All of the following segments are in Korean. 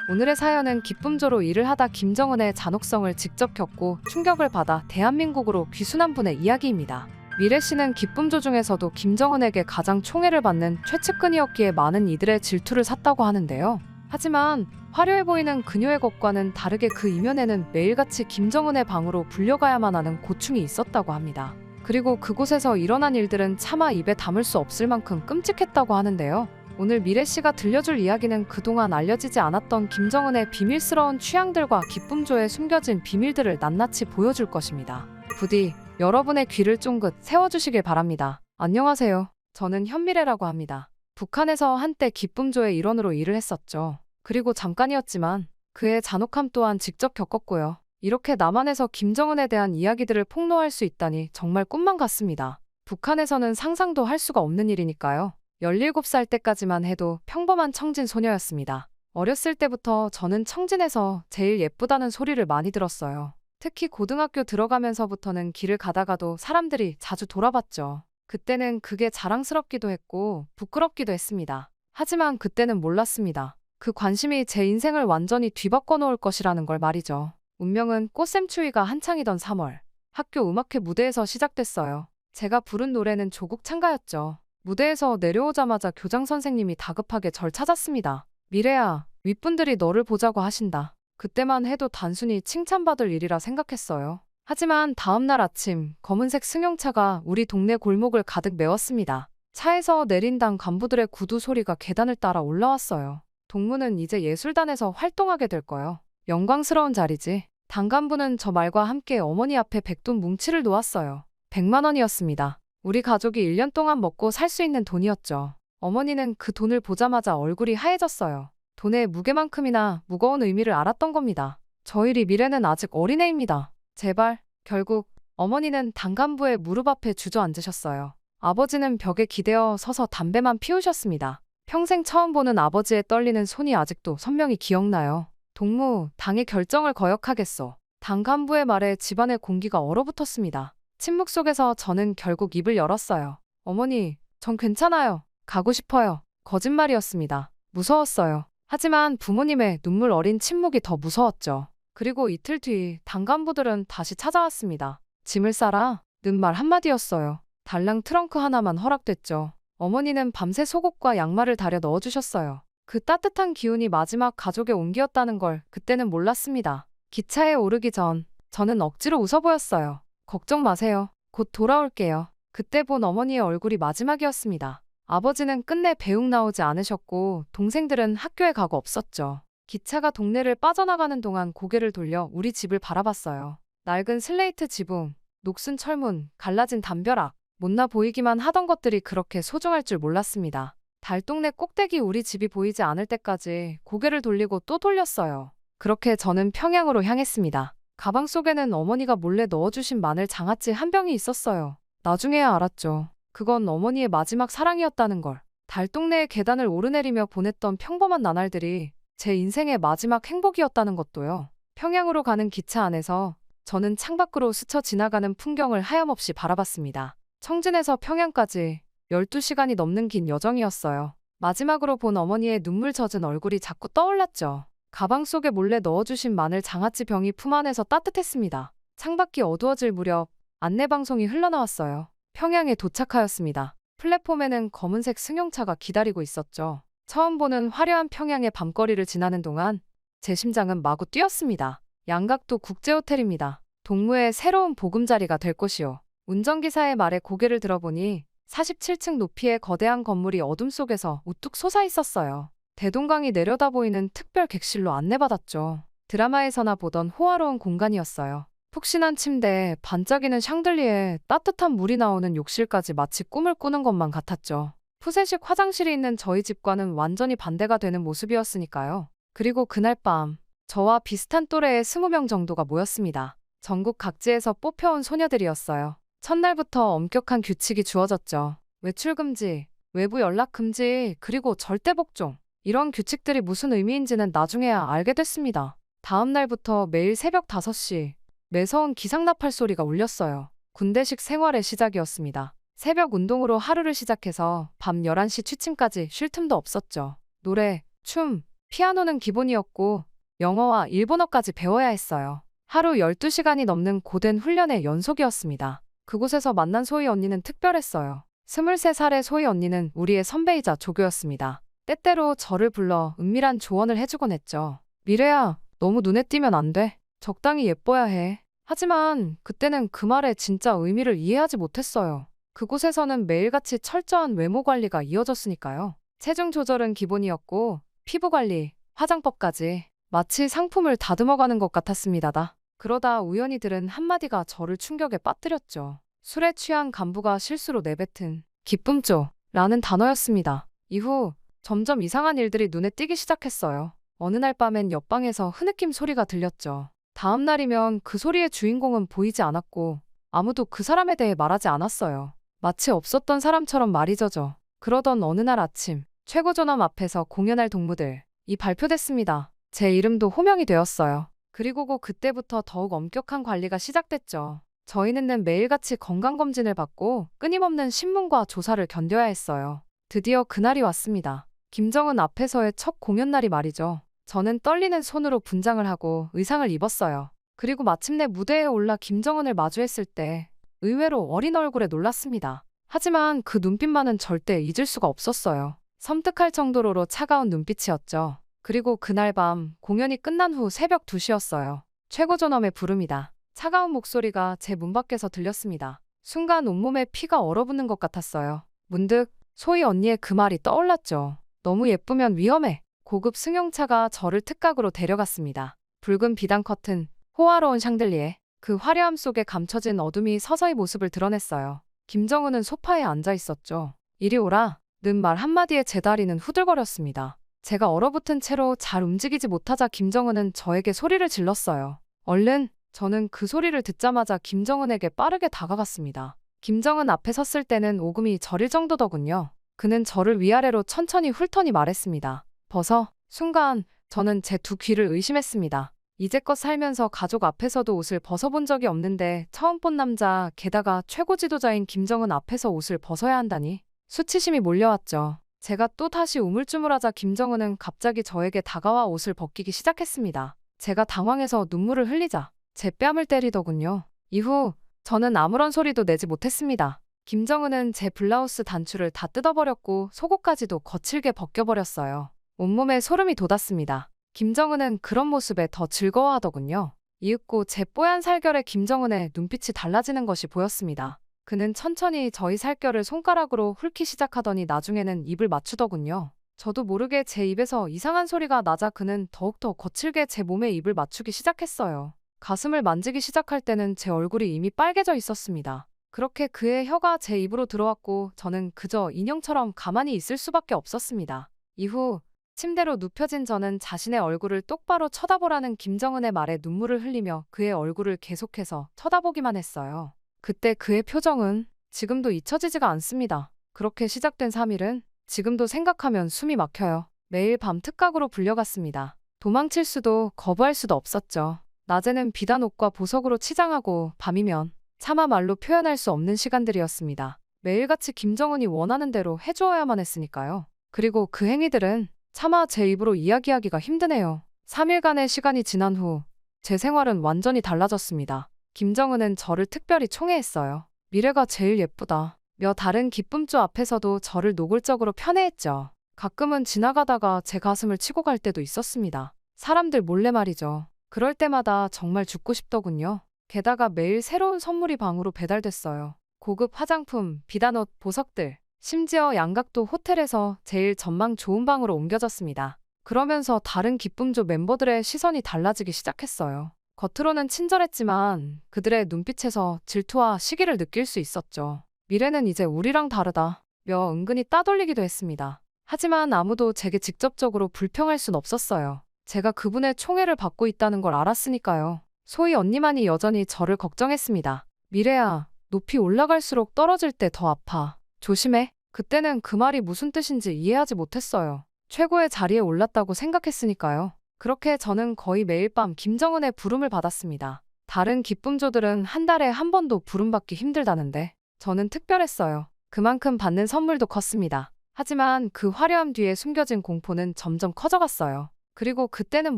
오늘의 사연은 기쁨조로 일을 하다 김정은의 잔혹성을 직접 겪고 충격을 받아 대한민국으로 귀순한 분의 이야기입니다. 미래 씨는 기쁨조 중에서도 김정은에게 가장 총애를 받는 최측근이었기에 많은 이들의 질투를 샀다고 하는데요. 하지만 화려해 보이는 그녀의 것과는 다르게 그 이면에는 매일같이 김정은의 방으로 불려가야만 하는 고충이 있었다고 합니다. 그리고 그곳에서 일어난 일들은 차마 입에 담을 수 없을 만큼 끔찍했다고 하는데요. 오늘 미래 씨가 들려줄 이야기는 그동안 알려지지 않았던 김정은의 비밀스러운 취향들과 기쁨조에 숨겨진 비밀들을 낱낱이 보여줄 것입니다. 부디 여러분의 귀를 쫑긋 세워주시길 바랍니다. 안녕하세요. 저는 현미래라고 합니다. 북한에서 한때 기쁨조의 일원으로 일을 했었죠. 그리고 잠깐이었지만 그의 잔혹함 또한 직접 겪었고요. 이렇게 남한에서 김정은에 대한 이야기들을 폭로할 수 있다니 정말 꿈만 같습니다. 북한에서는 상상도 할 수가 없는 일이니까요. 17살 때까지만 해도 평범한 청진 소녀였습니다. 어렸을 때부터 저는 청진에서 제일 예쁘다는 소리를 많이 들었어요. 특히 고등학교 들어가면서부터는 길을 가다가도 사람들이 자주 돌아봤죠. 그때는 그게 자랑스럽기도 했고 부끄럽기도 했습니다. 하지만 그때는 몰랐습니다. 그 관심이 제 인생을 완전히 뒤바꿔 놓을 것이라는 걸 말이죠. 운명은 꽃샘추위가 한창이던 3월, 학교 음악회 무대에서 시작됐어요. 제가 부른 노래는 조국 찬가였죠. 무대에서 내려오자마자 교장 선생님이 다급하게 절 찾았습니다. 미래야, 윗분들이 너를 보자고 하신다. 그때만 해도 단순히 칭찬받을 일이라 생각했어요. 하지만 다음날 아침 검은색 승용차가 우리 동네 골목을 가득 메웠습니다. 차에서 내린 당 간부들의 구두 소리가 계단을 따라 올라왔어요. 동무는 이제 예술단에서 활동하게 될 거요. 영광스러운 자리지. 당 간부는 저 말과 함께 어머니 앞에 백돈 뭉치를 놓았어요. 100만 원이었습니다. 우리 가족이 1년 동안 먹고 살 수 있는 돈이었죠. 어머니는 그 돈을 보자마자 얼굴이 하얘졌어요. 돈의 무게만큼이나 무거운 의미를 알았던 겁니다. 저희리 미래는 아직 어린애입니다. 제발. 결국 어머니는 당 간부의 무릎 앞에 주저앉으셨어요. 아버지는 벽에 기대어 서서 담배만 피우셨습니다. 평생 처음 보는 아버지의 떨리는 손이 아직도 선명히 기억나요. 동무, 당의 결정을 거역하겠소. 당 간부의 말에 집안의 공기가 얼어붙었습니다. 침묵 속에서 저는 결국 입을 열었어요. 어머니, 전 괜찮아요. 가고 싶어요. 거짓말이었습니다. 무서웠어요. 하지만 부모님의 눈물 어린 침묵이 더 무서웠죠. 그리고 이틀 뒤 당 간부들은 다시 찾아왔습니다. 짐을 싸라? 는 말 한마디였어요. 달랑 트렁크 하나만 허락됐죠. 어머니는 밤새 속옷과 양말을 다려 넣어주셨어요. 그 따뜻한 기운이 마지막 가족의 온기였다는 걸 그때는 몰랐습니다. 기차에 오르기 전 저는 억지로 웃어 보였어요. 걱정 마세요. 곧 돌아올게요. 그때 본 어머니의 얼굴이 마지막이었습니다. 아버지는 끝내 배웅 나오지 않으셨고 동생들은 학교에 가고 없었죠. 기차가 동네를 빠져나가는 동안 고개를 돌려 우리 집을 바라봤어요. 낡은 슬레이트 지붕, 녹슨 철문, 갈라진 담벼락, 못나 보이기만 하던 것들이 그렇게 소중할 줄 몰랐습니다. 달동네 꼭대기 우리 집이 보이지 않을 때까지 고개를 돌리고 또 돌렸어요. 그렇게 저는 평양으로 향했습니다. 가방 속에는 어머니가 몰래 넣어주신 마늘 장아찌 한 병이 있었어요. 나중에야 알았죠. 그건 어머니의 마지막 사랑이었다는 걸. 달동네의 계단을 오르내리며 보냈던 평범한 나날들이 제 인생의 마지막 행복이었다는 것도요. 평양으로 가는 기차 안에서 저는 창밖으로 스쳐 지나가는 풍경을 하염없이 바라봤습니다. 청진에서 평양까지 12시간이 넘는 긴 여정이었어요. 마지막으로 본 어머니의 눈물 젖은 얼굴이 자꾸 떠올랐죠. 가방 속에 몰래 넣어주신 마늘 장아찌 병이 품 안에서 따뜻했습니다. 창밖이 어두워질 무렵 안내방송이 흘러나왔어요. 평양에 도착하였습니다. 플랫폼에는 검은색 승용차가 기다리고 있었죠. 처음 보는 화려한 평양의 밤거리를 지나는 동안 제 심장은 마구 뛰었습니다. 양각도 국제호텔입니다. 동무의 새로운 보금자리가 될 곳이요. 운전기사의 말에 고개를 들어보니 47층 높이의 거대한 건물이 어둠 속에서 우뚝 솟아 있었어요. 대동강이 내려다 보이는 특별 객실로 안내받았죠. 드라마에서나 보던 호화로운 공간이었어요. 푹신한 침대에 반짝이는 샹들리에 따뜻한 물이 나오는 욕실까지 마치 꿈을 꾸는 것만 같았죠. 푸세식 화장실이 있는 저희 집과는 완전히 반대가 되는 모습이었으니까요. 그리고 그날 밤 저와 비슷한 또래의 20명 정도가 모였습니다. 전국 각지에서 뽑혀온 소녀들이었어요. 첫날부터 엄격한 규칙이 주어졌죠. 외출 금지, 외부 연락 금지, 그리고 절대 복종. 이런 규칙들이 무슨 의미인지는 나중에야 알게 됐습니다. 다음 날부터 매일 새벽 5시 매서운 기상나팔 소리가 울렸어요. 군대식 생활의 시작이었습니다. 새벽 운동으로 하루를 시작해서 밤 11시 취침까지 쉴 틈도 없었죠. 노래, 춤, 피아노는 기본이었고 영어와 일본어까지 배워야 했어요. 하루 12시간이 넘는 고된 훈련의 연속이었습니다. 그곳에서 만난 소희 언니는 특별했어요. 23살의 소희 언니는 우리의 선배이자 조교였습니다. 때때로 저를 불러 은밀한 조언을 해주곤 했죠. 미래야, 너무 눈에 띄면 안 돼. 적당히 예뻐야 해. 하지만 그때는 그 말의 진짜 의미를 이해하지 못했어요. 그곳에서는 매일같이 철저한 외모 관리가 이어졌으니까요. 체중 조절은 기본이었고 피부 관리, 화장법까지 마치 상품을 다듬어가는 것 같았습니다. 그러다 우연히 들은 한마디가 저를 충격에 빠뜨렸죠. 술에 취한 간부가 실수로 내뱉은 기쁨조라는 단어였습니다. 이후 점점 이상한 일들이 눈에 띄기 시작했어요. 어느 날 밤엔 옆방에서 흐느낌 소리가 들렸죠. 다음 날이면 그 소리의 주인공은 보이지 않았고 아무도 그 사람에 대해 말하지 않았어요. 마치 없었던 사람처럼 말이 져져. 그러던 어느 날 아침, 최고존엄 앞에서 공연할 동무들이 발표됐습니다. 제 이름도 호명이 되었어요. 그리고 그때부터 더욱 엄격한 관리가 시작됐죠. 저희는 매일같이 건강검진을 받고 끊임없는 신문과 조사를 견뎌야 했어요. 드디어 그날이 왔습니다. 김정은 앞에서의 첫 공연 날이 말이죠. 저는 떨리는 손으로 분장을 하고 의상을 입었어요. 그리고 마침내 무대에 올라 김정은을 마주했을 때 의외로 어린 얼굴에 놀랐습니다. 하지만 그 눈빛만은 절대 잊을 수가 없었어요. 섬뜩할 정도로 차가운 눈빛이었죠. 그리고 그날 밤 공연이 끝난 후 새벽 2시였어요. 최고존엄의 부름이다. 차가운 목소리가 제 문 밖에서 들렸습니다. 순간 온몸에 피가 얼어붙는 것 같았어요. 문득 소희 언니의 그 말이 떠올랐죠. 너무 예쁘면 위험해. 고급 승용차가 저를 특각으로 데려갔습니다. 붉은 비단 커튼, 호화로운 샹들리에, 그 화려함 속에 감춰진 어둠이 서서히 모습을 드러냈어요. 김정은은 소파에 앉아 있었죠. 이리 오라. 는 말 한마디에 제 다리는 후들거렸습니다. 제가 얼어붙은 채로 잘 움직이지 못하자 김정은은 저에게 소리를 질렀어요. 얼른! 저는 그 소리를 듣자마자 김정은에게 빠르게 다가갔습니다. 김정은 앞에 섰을 때는 오금이 저릴 정도더군요. 그는 저를 위아래로 천천히 훑더니 말했습니다. 벗어. 순간 저는 제 두 귀를 의심했습니다. 이제껏 살면서 가족 앞에서도 옷을 벗어본 적이 없는데 처음 본 남자, 게다가 최고 지도자인 김정은 앞에서 옷을 벗어야 한다니. 수치심이 몰려왔죠. 제가 또 다시 우물쭈물하자 김정은은 갑자기 저에게 다가와 옷을 벗기기 시작했습니다. 제가 당황해서 눈물을 흘리자 제 뺨을 때리더군요. 이후 저는 아무런 소리도 내지 못했습니다. 김정은은 제 블라우스 단추를 다 뜯어버렸고 속옷까지도 거칠게 벗겨버렸어요. 온몸에 소름이 돋았습니다. 김정은은 그런 모습에 더 즐거워하더군요. 이윽고 제 뽀얀 살결에 김정은의 눈빛이 달라지는 것이 보였습니다. 그는 천천히 저희 살결을 손가락으로 훑기 시작하더니 나중에는 입을 맞추더군요. 저도 모르게 제 입에서 이상한 소리가 나자 그는 더욱더 거칠게 제 몸에 입을 맞추기 시작했어요. 가슴을 만지기 시작할 때는 제 얼굴이 이미 빨개져 있었습니다. 그렇게 그의 혀가 제 입으로 들어왔고 저는 그저 인형처럼 가만히 있을 수밖에 없었습니다. 이후 침대로 눕혀진 저는 자신의 얼굴을 똑바로 쳐다보라는 김정은의 말에 눈물을 흘리며 그의 얼굴을 계속해서 쳐다보기만 했어요. 그때 그의 표정은 지금도 잊혀지지가 않습니다. 그렇게 시작된 3일은 지금도 생각하면 숨이 막혀요. 매일 밤 특각으로 불려갔습니다. 도망칠 수도 거부할 수도 없었죠. 낮에는 비단 옷과 보석으로 치장하고 밤이면 차마 말로 표현할 수 없는 시간들이었습니다. 매일같이 김정은이 원하는 대로 해주어야만 했으니까요. 그리고 그 행위들은 차마 제 입으로 이야기하기가 힘드네요. 3일간의 시간이 지난 후 제 생활은 완전히 달라졌습니다. 김정은은 저를 특별히 총애했어요. 미래가 제일 예쁘다. 며 다른 기쁨조 앞에서도 저를 노골적으로 편애했죠. 가끔은 지나가다가 제 가슴을 치고 갈 때도 있었습니다. 사람들 몰래 말이죠. 그럴 때마다 정말 죽고 싶더군요. 게다가 매일 새로운 선물이 방으로 배달됐어요. 고급 화장품, 비단옷, 보석들. 심지어 양각도 호텔에서 제일 전망 좋은 방으로 옮겨졌습니다. 그러면서 다른 기쁨조 멤버들의 시선이 달라지기 시작했어요. 겉으로는 친절했지만 그들의 눈빛에서 질투와 시기를 느낄 수 있었죠. 미래는 이제 우리랑 다르다. 며 은근히 따돌리기도 했습니다. 하지만 아무도 제게 직접적으로 불평할 순 없었어요. 제가 그분의 총애를 받고 있다는 걸 알았으니까요. 소희 언니만이 여전히 저를 걱정했습니다. 미래야, 높이 올라갈수록 떨어질 때 더 아파. 조심해. 그때는 그 말이 무슨 뜻인지 이해하지 못했어요. 최고의 자리에 올랐다고 생각했으니까요. 그렇게 저는 거의 매일 밤 김정은의 부름을 받았습니다. 다른 기쁨조들은 한 달에 한 번도 부름받기 힘들다는데 저는 특별했어요. 그만큼 받는 선물도 컸습니다. 하지만 그 화려함 뒤에 숨겨진 공포는 점점 커져갔어요. 그리고 그때는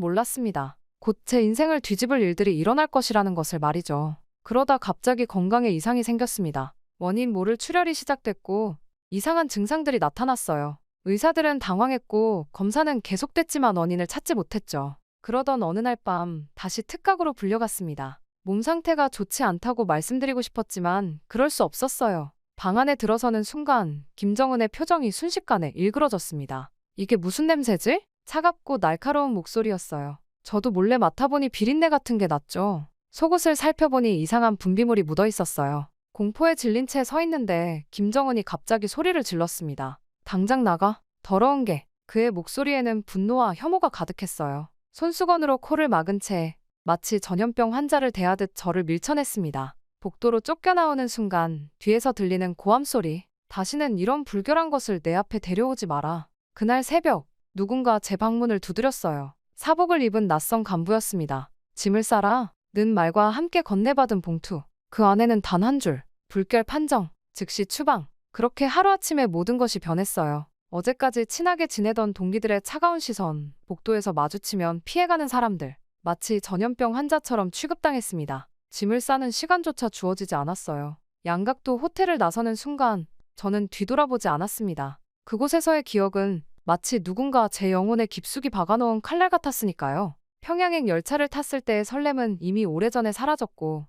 몰랐습니다. 곧 제 인생을 뒤집을 일들이 일어날 것이라는 것을 말이죠. 그러다 갑자기 건강에 이상이 생겼습니다. 원인 모를 출혈이 시작됐고 이상한 증상들이 나타났어요. 의사들은 당황했고 검사는 계속됐지만 원인을 찾지 못했죠. 그러던 어느 날 밤 다시 특각으로 불려갔습니다. 몸 상태가 좋지 않다고 말씀드리고 싶었지만 그럴 수 없었어요. 방 안에 들어서는 순간 김정은의 표정이 순식간에 일그러졌습니다. 이게 무슨 냄새지? 차갑고 날카로운 목소리였어요. 저도 몰래 맡아보니 비린내 같은 게 났죠. 속옷을 살펴보니 이상한 분비물이 묻어 있었어요. 공포에 질린 채 서 있는데 김정은이 갑자기 소리를 질렀습니다. 당장 나가. 더러운 게. 그의 목소리에는 분노와 혐오가 가득했어요. 손수건으로 코를 막은 채 마치 전염병 환자를 대하듯 저를 밀쳐냈습니다. 복도로 쫓겨나오는 순간 뒤에서 들리는 고함 소리. 다시는 이런 불결한 것을 내 앞에 데려오지 마라. 그날 새벽 누군가 제 방문을 두드렸어요. 사복을 입은 낯선 간부였습니다. 짐을 싸라 는 말과 함께 건네받은 봉투. 그 안에는 단 한 줄. 불결 판정. 즉시 추방. 그렇게 하루아침에 모든 것이 변했어요. 어제까지 친하게 지내던 동기들의 차가운 시선, 복도에서 마주치면 피해가는 사람들. 마치 전염병 환자처럼 취급당했습니다. 짐을 싸는 시간조차 주어지지 않았어요. 양각도 호텔을 나서는 순간 저는 뒤돌아보지 않았습니다. 그곳에서의 기억은 마치 누군가 제 영혼에 깊숙이 박아놓은 칼날 같았으니까요. 평양행 열차를 탔을 때의 설렘은 이미 오래전에 사라졌고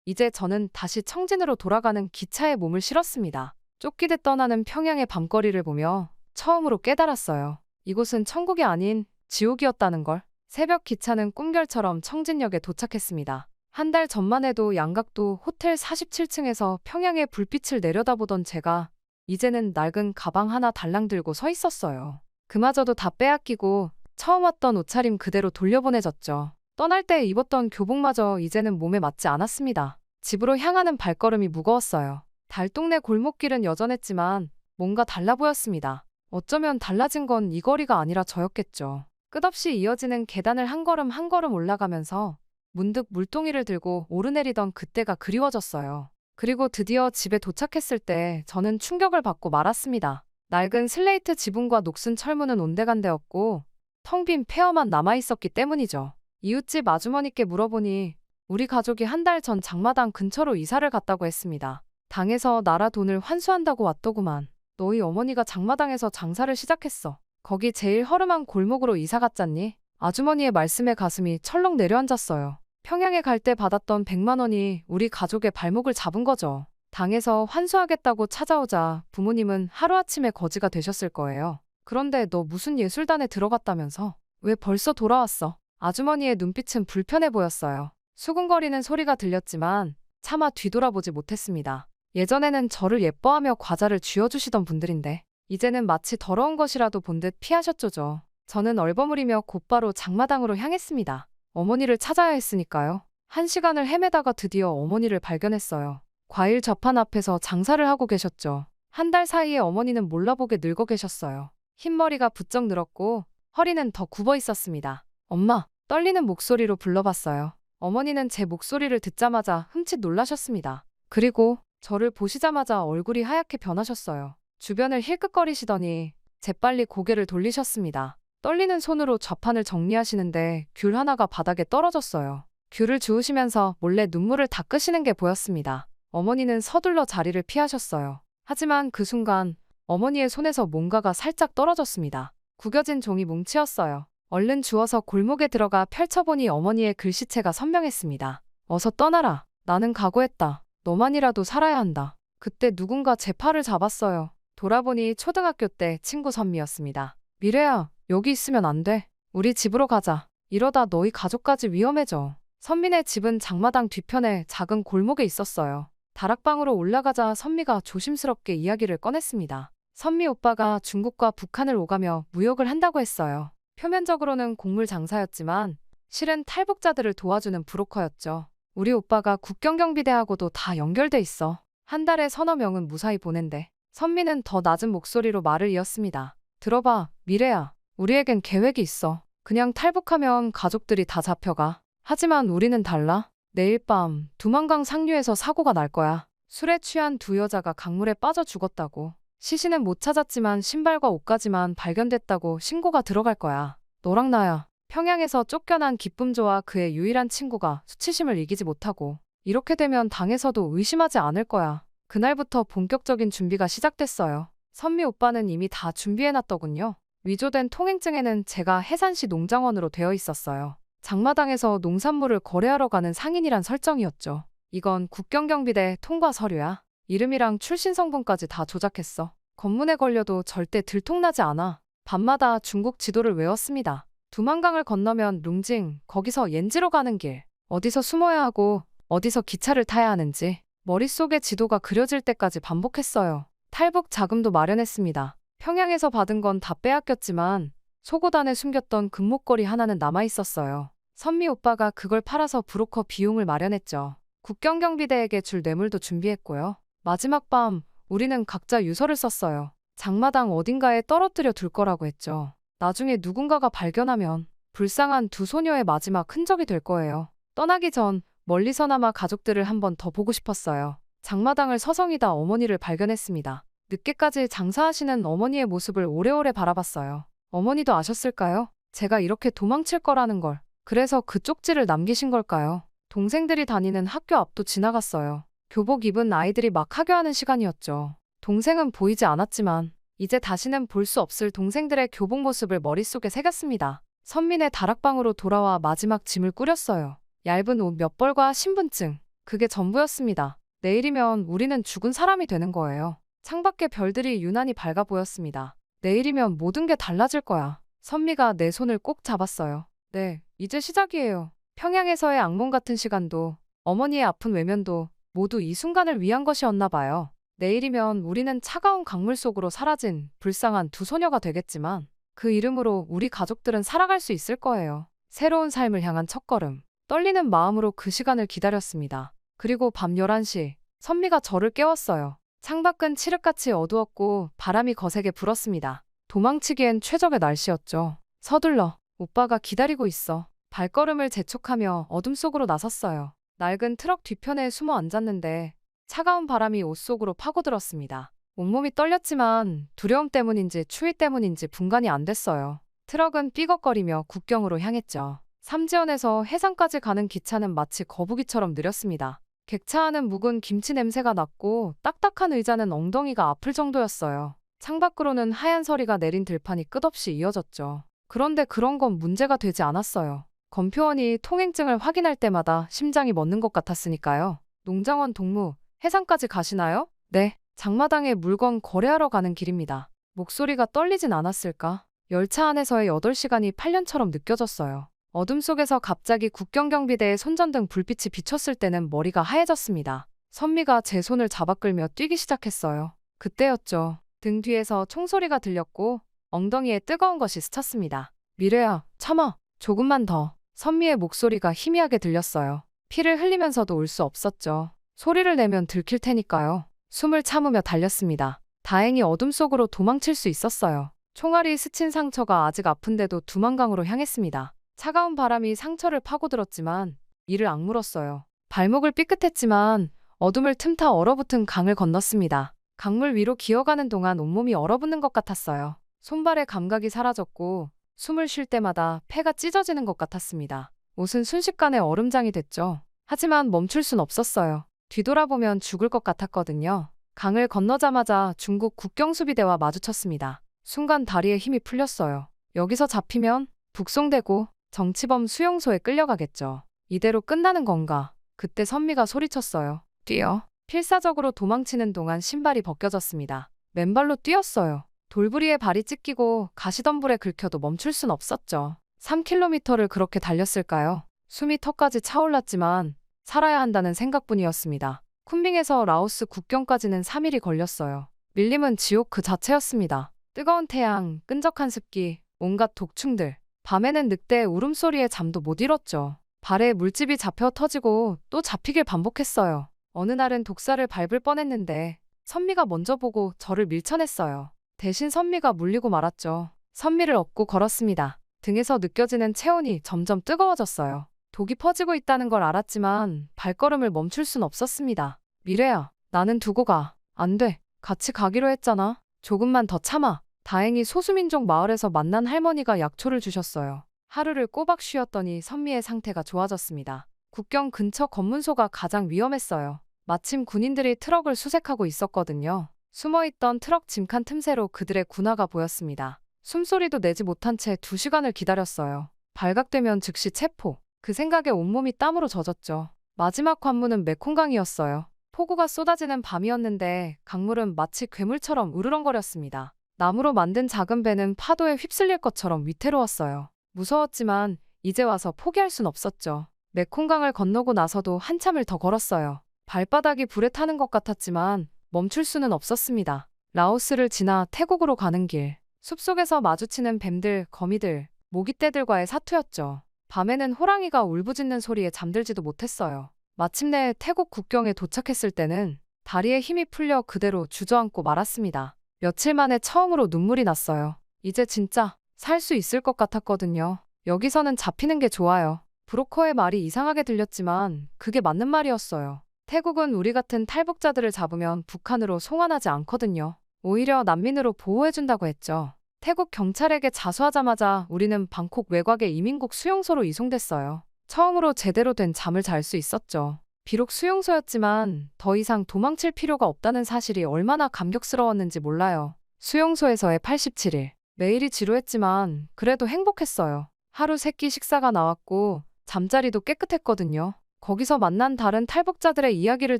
이제 저는 다시 청진으로 돌아가는 기차에 몸을 실었습니다. 쫓기듯 떠나는 평양의 밤거리를 보며 처음으로 깨달았어요. 이곳은 천국이 아닌 지옥이었다는 걸. 새벽 기차는 꿈결처럼 청진역에 도착했습니다. 한 달 전만 해도 양각도 호텔 47층에서 평양의 불빛을 내려다보던 제가 이제는 낡은 가방 하나 달랑 들고 서 있었어요. 그마저도 다 빼앗기고 처음 왔던 옷차림 그대로 돌려보내졌죠. 떠날 때 입었던 교복마저 이제는 몸에 맞지 않았습니다. 집으로 향하는 발걸음이 무거웠어요. 달동네 골목길은 여전했지만 뭔가 달라 보였습니다. 어쩌면 달라진 건 이 거리가 아니라 저였겠죠. 끝없이 이어지는 계단을 한 걸음 한 걸음 올라가면서 문득 물동이를 들고 오르내리던 그때가 그리워졌어요. 그리고 드디어 집에 도착했을 때 저는 충격을 받고 말았습니다. 낡은 슬레이트 지붕과 녹슨 철문은 온데간데없고 텅 빈 폐허만 남아있었기 때문이죠. 이웃집 아주머니께 물어보니 우리 가족이 한 달 전 장마당 근처로 이사를 갔다고 했습니다. 당에서 나라 돈을 환수한다고 왔더구만. 너희 어머니가 장마당에서 장사를 시작했어. 거기 제일 허름한 골목으로 이사 갔잖니? 아주머니의 말씀에 가슴이 철렁 내려앉았어요. 평양에 갈 때 받았던 100만 원이 우리 가족의 발목을 잡은 거죠. 당에서 환수하겠다고 찾아오자 부모님은 하루아침에 거지가 되셨을 거예요. 그런데 너 무슨 예술단에 들어갔다면서? 왜 벌써 돌아왔어? 아주머니의 눈빛은 불편해 보였어요. 수근거리는 소리가 들렸지만 차마 뒤돌아보지 못했습니다. 예전에는 저를 예뻐하며 과자를 쥐어주시던 분들인데 이제는 마치 더러운 것이라도 본 듯 피하셨죠죠. 저는 얼버무리며 곧바로 장마당으로 향했습니다. 어머니를 찾아야 했으니까요. 1시간을 헤매다가 드디어 어머니를 발견했어요. 과일 저판 앞에서 장사를 하고 계셨죠. 한 달 사이에 어머니는 몰라보게 늙어 계셨어요. 흰머리가 부쩍 늘었고 허리는 더 굽어 있었습니다. 엄마, 떨리는 목소리로 불러봤어요. 어머니는 제 목소리를 듣자마자 흠칫 놀라셨습니다. 그리고 저를 보시자마자 얼굴이 하얗게 변하셨어요. 주변을 힐끗거리시더니 재빨리 고개를 돌리셨습니다. 떨리는 손으로 좌판을 정리하시는데 귤 하나가 바닥에 떨어졌어요. 귤을 주우시면서 몰래 눈물을 닦으시는 게 보였습니다. 어머니는 서둘러 자리를 피하셨어요. 하지만 그 순간 어머니의 손에서 뭔가가 살짝 떨어졌습니다. 구겨진 종이 뭉치였어요. 얼른 주워서 골목에 들어가 펼쳐보니 어머니의 글씨체가 선명했습니다. 어서 떠나라. 나는 각오했다. 너만이라도 살아야 한다. 그때 누군가 제 팔을 잡았어요. 돌아보니 초등학교 때 친구 선미였습니다. 미래야, 여기 있으면 안 돼. 우리 집으로 가자. 이러다 너희 가족까지 위험해져. 선미네 집은 장마당 뒤편에 작은 골목에 있었어요. 다락방으로 올라가자 선미가 조심스럽게 이야기를 꺼냈습니다. 선미 오빠가 중국과 북한을 오가며 무역을 한다고 했어요. 표면적으로는 곡물 장사였지만 실은 탈북자들을 도와주는 브로커였죠. 우리 오빠가 국경경비대하고도 다 연결돼 있어. 한 달에 서너 명은 무사히 보낸대. 선미는 더 낮은 목소리로 말을 이었습니다. 들어봐, 미래야. 우리에겐 계획이 있어. 그냥 탈북하면 가족들이 다 잡혀가. 하지만 우리는 달라. 내일 밤 두만강 상류에서 사고가 날 거야. 술에 취한 두 여자가 강물에 빠져 죽었다고. 시신은 못 찾았지만 신발과 옷까지만 발견됐다고 신고가 들어갈 거야. 너랑 나야. 평양에서 쫓겨난 기쁨조와 그의 유일한 친구가 수치심을 이기지 못하고 이렇게 되면 당에서도 의심하지 않을 거야. 그날부터 본격적인 준비가 시작됐어요. 선미 오빠는 이미 다 준비해놨더군요. 위조된 통행증에는 제가 해산시 농장원으로 되어 있었어요. 장마당에서 농산물을 거래하러 가는 상인이란 설정이었죠. 이건 국경경비대 통과 서류야. 이름이랑 출신 성분까지 다 조작했어. 검문에 걸려도 절대 들통나지 않아. 밤마다 중국 지도를 외웠습니다. 두만강을 건너면 룽징, 거기서 옌지로 가는 길, 어디서 숨어야 하고 어디서 기차를 타야 하는지 머릿속에 지도가 그려질 때까지 반복했어요. 탈북 자금도 마련했습니다. 평양에서 받은 건 다 빼앗겼지만 속옷 안에 숨겼던 금목걸이 하나는 남아있었어요. 선미 오빠가 그걸 팔아서 브로커 비용을 마련했죠. 국경경비대에게 줄 뇌물도 준비했고요. 마지막 밤 우리는 각자 유서를 썼어요. 장마당 어딘가에 떨어뜨려 둘 거라고 했죠. 나중에 누군가가 발견하면 불쌍한 두 소녀의 마지막 흔적이 될 거예요. 떠나기 전 멀리서나마 가족들을 한 번 더 보고 싶었어요. 장마당을 서성이다 어머니를 발견했습니다. 늦게까지 장사하시는 어머니의 모습을 오래오래 바라봤어요. 어머니도 아셨을까요? 제가 이렇게 도망칠 거라는 걸. 그래서 그 쪽지를 남기신 걸까요? 동생들이 다니는 학교 앞도 지나갔어요. 교복 입은 아이들이 막 하교하는 시간이었죠. 동생은 보이지 않았지만 이제 다시는 볼 수 없을 동생들의 교복 모습을 머릿속에 새겼습니다. 선민의 다락방으로 돌아와 마지막 짐을 꾸렸어요. 얇은 옷 몇 벌과 신분증. 그게 전부였습니다. 내일이면 우리는 죽은 사람이 되는 거예요. 창밖에 별들이 유난히 밝아 보였습니다. 내일이면 모든 게 달라질 거야. 선미가 내 손을 꼭 잡았어요. 네, 이제 시작이에요. 평양에서의 악몽 같은 시간도 어머니의 아픈 외면도 모두 이 순간을 위한 것이었나 봐요. 내일이면 우리는 차가운 강물 속으로 사라진 불쌍한 두 소녀가 되겠지만 그 이름으로 우리 가족들은 살아갈 수 있을 거예요. 새로운 삶을 향한 첫걸음. 떨리는 마음으로 그 시간을 기다렸습니다. 그리고 밤 11시 선미가 저를 깨웠어요. 창밖은 칠흑같이 어두웠고 바람이 거세게 불었습니다. 도망치기엔 최적의 날씨였죠. 서둘러. 오빠가 기다리고 있어. 발걸음을 재촉하며 어둠 속으로 나섰어요. 낡은 트럭 뒤편에 숨어 앉았는데 차가운 바람이 옷 속으로 파고들었습니다. 온몸이 떨렸지만 두려움 때문인지 추위 때문인지 분간이 안 됐어요. 트럭은 삐걱거리며 국경으로 향했죠. 삼지연에서 해상까지 가는 기차는 마치 거북이처럼 느렸습니다. 객차 안은 묵은 김치 냄새가 났고 딱딱한 의자는 엉덩이가 아플 정도였어요. 창밖으로는 하얀 서리가 내린 들판이 끝없이 이어졌죠. 그런데 그런 건 문제가 되지 않았어요. 검표원이 통행증을 확인할 때마다 심장이 멎는 것 같았으니까요. 농장원 동무, 해상까지 가시나요? 네, 장마당에 물건 거래하러 가는 길입니다. 목소리가 떨리진 않았을까? 열차 안에서의 8시간이 8년처럼 느껴졌어요. 어둠 속에서 갑자기 국경경비대의 손전등 불빛이 비쳤을 때는 머리가 하얘졌습니다. 선미가 제 손을 잡아 끌며 뛰기 시작했어요. 그때였죠. 등 뒤에서 총소리가 들렸고 엉덩이에 뜨거운 것이 스쳤습니다. 미래야, 참아. 조금만 더. 선미의 목소리가 희미하게 들렸어요. 피를 흘리면서도 울 수 없었죠. 소리를 내면 들킬 테니까요. 숨을 참으며 달렸습니다. 다행히 어둠 속으로 도망칠 수 있었어요. 총알이 스친 상처가 아직 아픈데도 두만강으로 향했습니다. 차가운 바람이 상처를 파고들었지만 이를 악물었어요. 발목을 삐끗했지만 어둠을 틈타 얼어붙은 강을 건넜습니다. 강물 위로 기어가는 동안 온몸이 얼어붙는 것 같았어요. 손발의 감각이 사라졌고 숨을 쉴 때마다 폐가 찢어지는 것 같았습니다. 옷은 순식간에 얼음장이 됐죠. 하지만 멈출 순 없었어요. 뒤돌아보면 죽을 것 같았거든요. 강을 건너자마자 중국 국경수비대와 마주쳤습니다. 순간 다리에 힘이 풀렸어요. 여기서 잡히면 북송되고 정치범 수용소에 끌려가겠죠. 이대로 끝나는 건가? 그때 선미가 소리쳤어요. 뛰어. 필사적으로 도망치는 동안 신발이 벗겨졌습니다. 맨발로 뛰었어요. 돌부리에 발이 찢기고 가시덤불에 긁혀도 멈출 순 없었죠. 3km를 그렇게 달렸을까요? 숨이 턱까지 차올랐지만 살아야 한다는 생각뿐이었습니다. 쿤밍에서 라오스 국경까지는 3일이 걸렸어요. 밀림은 지옥 그 자체였습니다. 뜨거운 태양, 끈적한 습기, 온갖 독충들. 밤에는 늑대의 울음소리에 잠도 못 이뤘죠. 발에 물집이 잡혀 터지고 또 잡히길 반복했어요. 어느 날은 독사를 밟을 뻔했는데 선미가 먼저 보고 저를 밀쳐냈어요. 대신 선미가 물리고 말았죠. 선미를 업고 걸었습니다. 등에서 느껴지는 체온이 점점 뜨거워졌어요. 독이 퍼지고 있다는 걸 알았지만 발걸음을 멈출 순 없었습니다. 미래야, 나는 두고 가. 안 돼. 같이 가기로 했잖아. 조금만 더 참아. 다행히 소수민족 마을에서 만난 할머니가 약초를 주셨어요. 하루를 꼬박 쉬었더니 선미의 상태가 좋아졌습니다. 국경 근처 검문소가 가장 위험했어요. 마침 군인들이 트럭을 수색하고 있었거든요. 숨어있던 트럭 짐칸 틈새로 그들의 군화가 보였습니다. 숨소리도 내지 못한 채 2시간을 기다렸어요. 발각되면 즉시 체포. 그 생각에 온몸이 땀으로 젖었죠. 마지막 관문은 메콩강이었어요. 폭우가 쏟아지는 밤이었는데 강물은 마치 괴물처럼 으르렁거렸습니다. 나무로 만든 작은 배는 파도에 휩쓸릴 것처럼 위태로웠어요. 무서웠지만 이제 와서 포기할 순 없었죠. 메콩강을 건너고 나서도 한참을 더 걸었어요. 발바닥이 불에 타는 것 같았지만 멈출 수는 없었습니다. 라오스를 지나 태국으로 가는 길. 숲속에서 마주치는 뱀들, 거미들, 모기떼들과의 사투였죠. 밤에는 호랑이가 울부짖는 소리에 잠들지도 못했어요. 마침내 태국 국경에 도착했을 때는 다리에 힘이 풀려 그대로 주저앉고 말았습니다. 며칠 만에 처음으로 눈물이 났어요. 이제 진짜 살 수 있을 것 같았거든요. 여기서는 잡히는 게 좋아요. 브로커의 말이 이상하게 들렸지만 그게 맞는 말이었어요. 태국은 우리 같은 탈북자들을 잡으면 북한으로 송환하지 않거든요. 오히려 난민으로 보호해준다고 했죠. 태국 경찰에게 자수하자마자 우리는 방콕 외곽의 이민국 수용소로 이송됐어요. 처음으로 제대로 된 잠을 잘 수 있었죠. 비록 수용소였지만 더 이상 도망칠 필요가 없다는 사실이 얼마나 감격스러웠는지 몰라요. 수용소에서의 87일. 매일이 지루했지만 그래도 행복했어요. 하루 3끼 식사가 나왔고 잠자리도 깨끗했거든요. 거기서 만난 다른 탈북자들의 이야기를